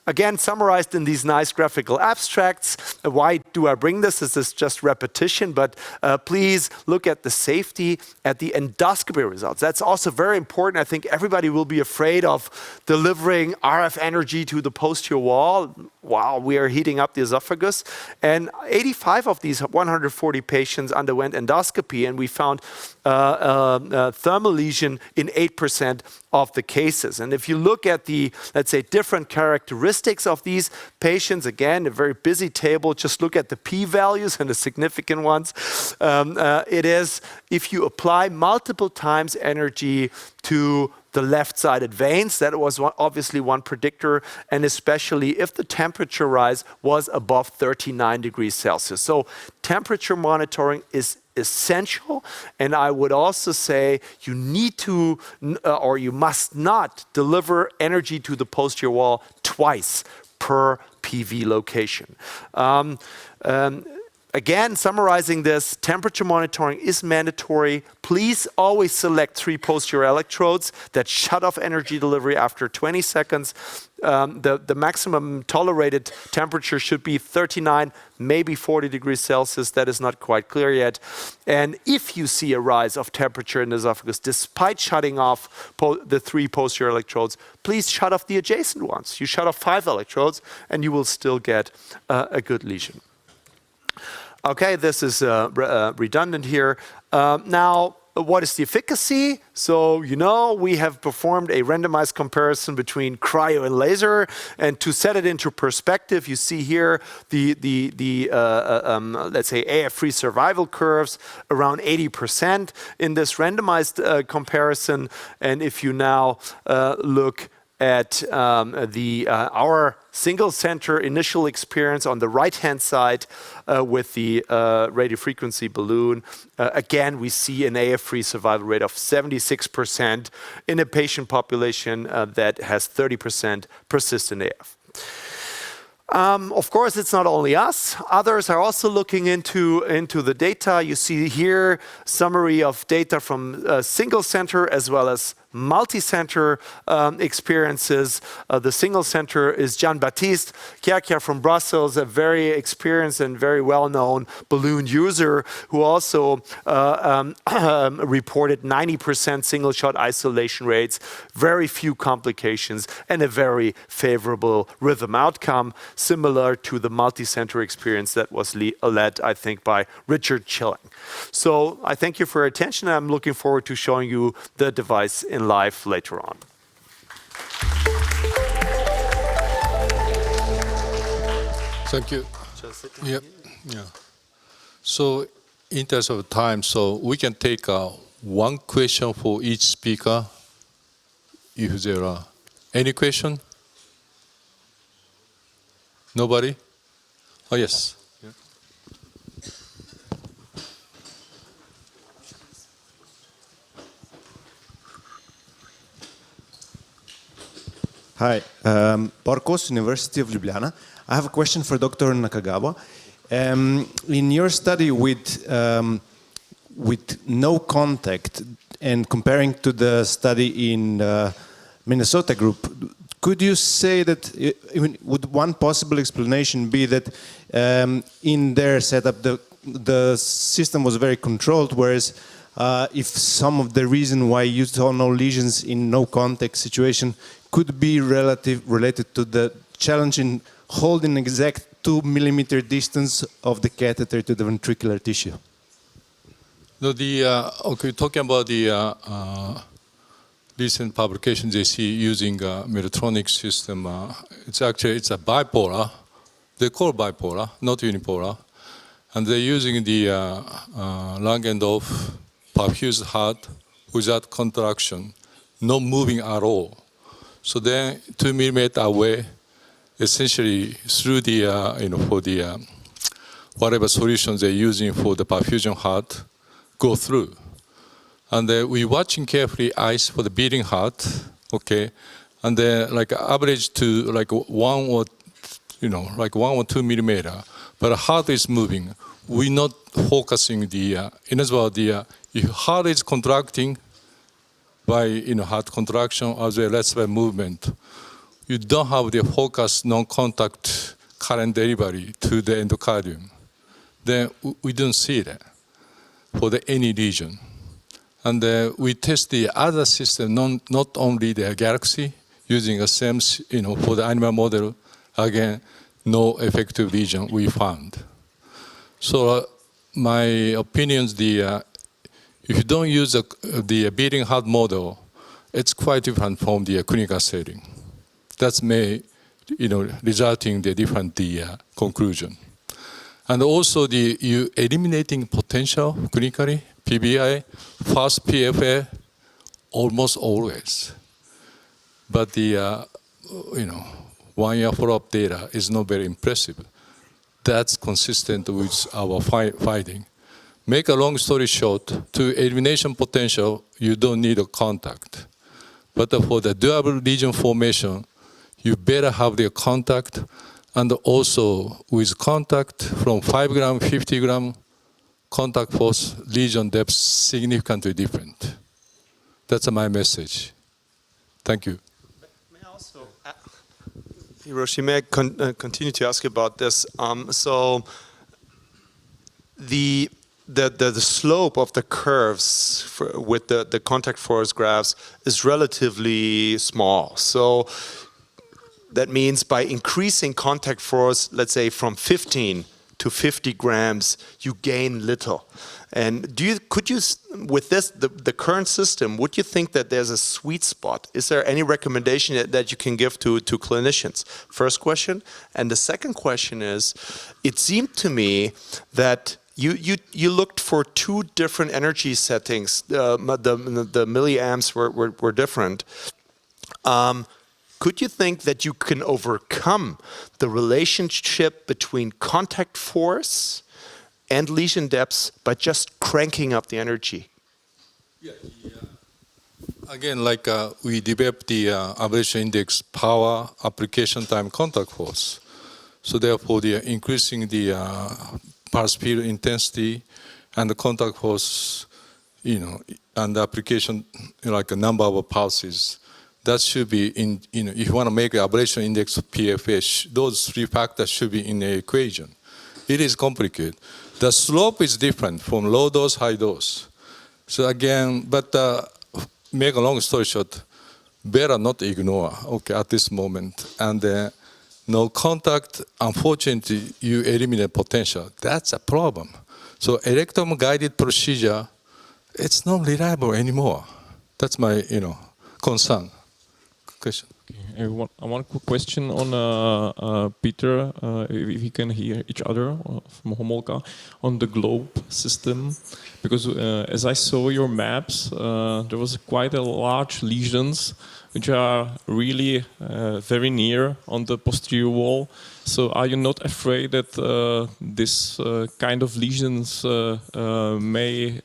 Again, summarized in these nice graphical abstracts. Why do I bring this? This is just repetition, but please look at the safety, at the endoscopy results. That's also very important. I think everybody will be afraid of delivering RF energy to the posterior wall while we are heating up the esophagus. And 85 of these 140 patients underwent endoscopy, and we found thermal lesion in 8% of the cases. And if you look at the, let's say, different characteristics of these patients, again, a very busy table, just look at the p-values and the significant ones. It is, if you apply multiple times energy to the left-sided veins, that was obviously one predictor, and especially if the temperature rise was above 39 degrees Celsius. So temperature monitoring is essential, and I would also say you need to, or you must not deliver energy to the posterior wall twice per PV location. Again, summarizing this, temperature monitoring is mandatory. Please always select 3 posterior electrodes that shut off energy delivery after 20 seconds. The maximum tolerated temperature should be 39, maybe 40 degrees Celsius. That is not quite clear yet. And if you see a rise of temperature in the esophagus, despite shutting off the 3 posterior electrodes, please shut off the adjacent ones. You shut off 5 electrodes, and you will still get a good lesion. Okay, this is redundant here. Now, what is the efficacy? So, we have performed a randomized comparison between cryo and laser. And to set it into perspective, you see here let's say, AF-free survival curves around 80% in this randomized comparison. And if you now look at our single center initial experience on the right-hand side with the radiofrequency balloon, again, we see an AF-free survival rate of 76% in a patient population that has 30% persistent AF. Of course, it's not only us. Others are also looking into the data. You see here summary of data from single center as well as multi-center experiences. The single center is Jean-Baptiste Kiakia from Brussels, a very experienced and very well-known balloon user who also reported 90% single-shot isolation rates, very few complications, and a very favorable rhythm outcome, similar to the multi-center experience that was led, I think, by Richard Chilling. So I thank you for your attention. I'm looking forward to showing you the device in live later on. Thank you. Yeah. So in terms of time, so we can take one question for each speaker. If there are any question? Nobody? Oh, yes. Hi, Barkos, University of Ljubljana. I have a question for Dr. Nakagawa. In your study with no contact and comparing to the study in Minnesota group, could you say that, would one possible explanation be that in their setup the system was very controlled, whereas if some of the reason why you saw no lesions in no contact situation could be related to the challenge in holding exact 2 millimeter distance of the catheter to the ventricular tissue? No, okay, talking about the recent publications they see using Medtronic system, it's a bipolar. They call bipolar, not unipolar, and they're using the Langendorf perfused heart without contraction, no moving at all. So then 2 millimeter away, essentially through the, for the whatever solutions they're using for the perfusion heart, go through. And we're watching carefully eyes for the beating heart, okay? And then like average to like 1 or 2 millimeter, but the heart is moving. We're not focusing the, in as well, if heart is contracting, by heart contraction as well as by movement, you don't have the focused non-contact current delivery to the endocardium. Then we don't see that for any lesion. And we test the other system, not only the Galaxy, using the same, for the animal model. Again, no effective lesion we found. So my opinion is if you don't use the beating heart model, it's quite different from the clinical setting. That may, resulting in the different conclusion. And also you eliminating potential clinically, PBI, fast PFA, almost always. But the 1 year follow-up data is not very impressive. That's consistent with our finding. Make a long story short, to elimination potential, you don't need a contact. But for the durable lesion formation, you better have the contact, and also with contact from 5 gram, 50 gram, contact force, lesion depth significantly different. That's my message. Thank you. May I also, Hiroshi, may I continue to ask you about this? So the slope of the curves with the contact force graphs is relatively small. So that means by increasing contact force, let's say from 15 to 50 grams, you gain little. And could you, with this, the current system, would you think that there's a sweet spot? Is there any recommendation that you can give to clinicians? First question. And the second question is, it seemed to me that you looked for two different energy settings. The milliamps were different. Could you think that you can overcome the relationship between contact force and lesion depths by just cranking up the energy? Again, like we developed the ablation index power, application time, contact force. So therefore, increasing the pulse field intensity and the contact force, and the application, like a number of pulses. That should be in, if you want to make an ablation index of PFS, those three factors should be in the equation. It is complicated. The slope is different from low dose, high dose. So again, but make a long story short, better not ignore, at this moment. And no contact, unfortunately, you eliminate potential. That's a problem. So electron-guided procedure, it's not reliable anymore. That's my, concern. Question. Okay. One quick question on Peter, if we can hear each other from Homolka, on the globe system, because as I saw your maps, there was quite a large lesions which are really very near on the posterior wall. So are you not afraid that this kind of lesions may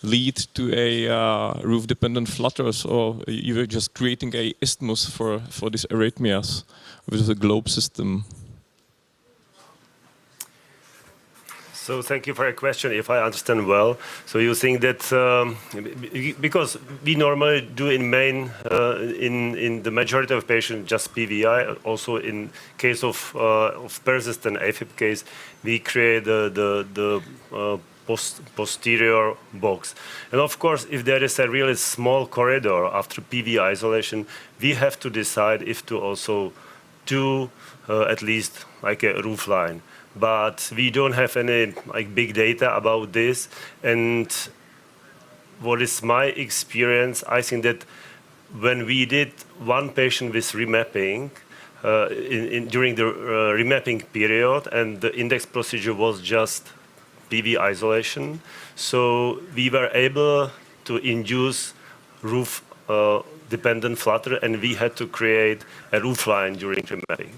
lead to a roof-dependent flutters, or you were just creating a isthmus for these arrhythmias with the globe system? So thank you for your question, if I understand well. So you think that, because we normally do in the majority of patients just PVI, also in case of persistent AFib case, we create the posterior box. And of course, if there is a really small corridor after PV isolation, we have to decide if to also do at least like a roof line. But we don't have any big data about this. And what is my experience, I think that when we did one patient with remapping, during the remapping period, and the index procedure was just PV isolation, so we were able to induce roof dependent flutter, and we had to create a roof line during remapping.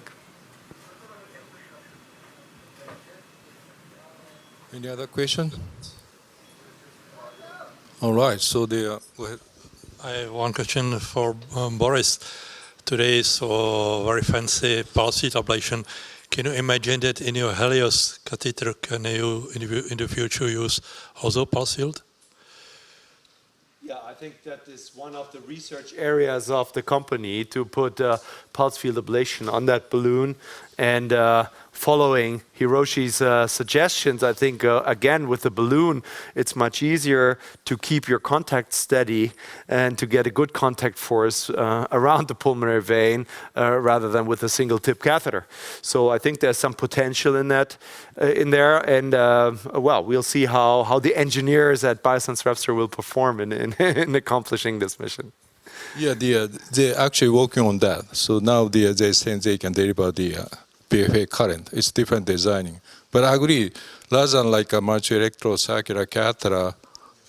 Any other question? All right, so go ahead. I have one question for Boris. Today is very fancy pulse field ablation. Can you imagine that in your Helios catheter, can you in the future use also pulse field? Yeah, I think that is one of the research areas of the company, to put pulse field ablation on that balloon. And following Hiroshi's suggestions, I think, again, with the balloon, it's much easier to keep your contact steady and to get a good contact force around the pulmonary vein rather than with a single tip catheter. So I think there's some potential in that, in there. And well, we'll see how the engineers at Biosense Webster will perform in accomplishing this mission. Yeah, they're actually working on that. So now they're saying they can deliver the PFA current. It's different designing. But I agree, rather than like a multi-electrocircular catheter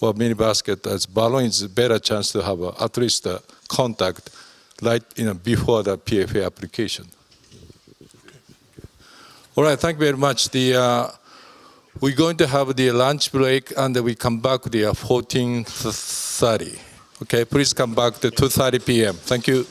or mini basket, as balloon is a better chance to have at least a contact right before the PFA application. All right, thank you very much. We're going to have the lunch break, and we come back to 14:30. Okay, please come back to 2:30 p.m. Thank you.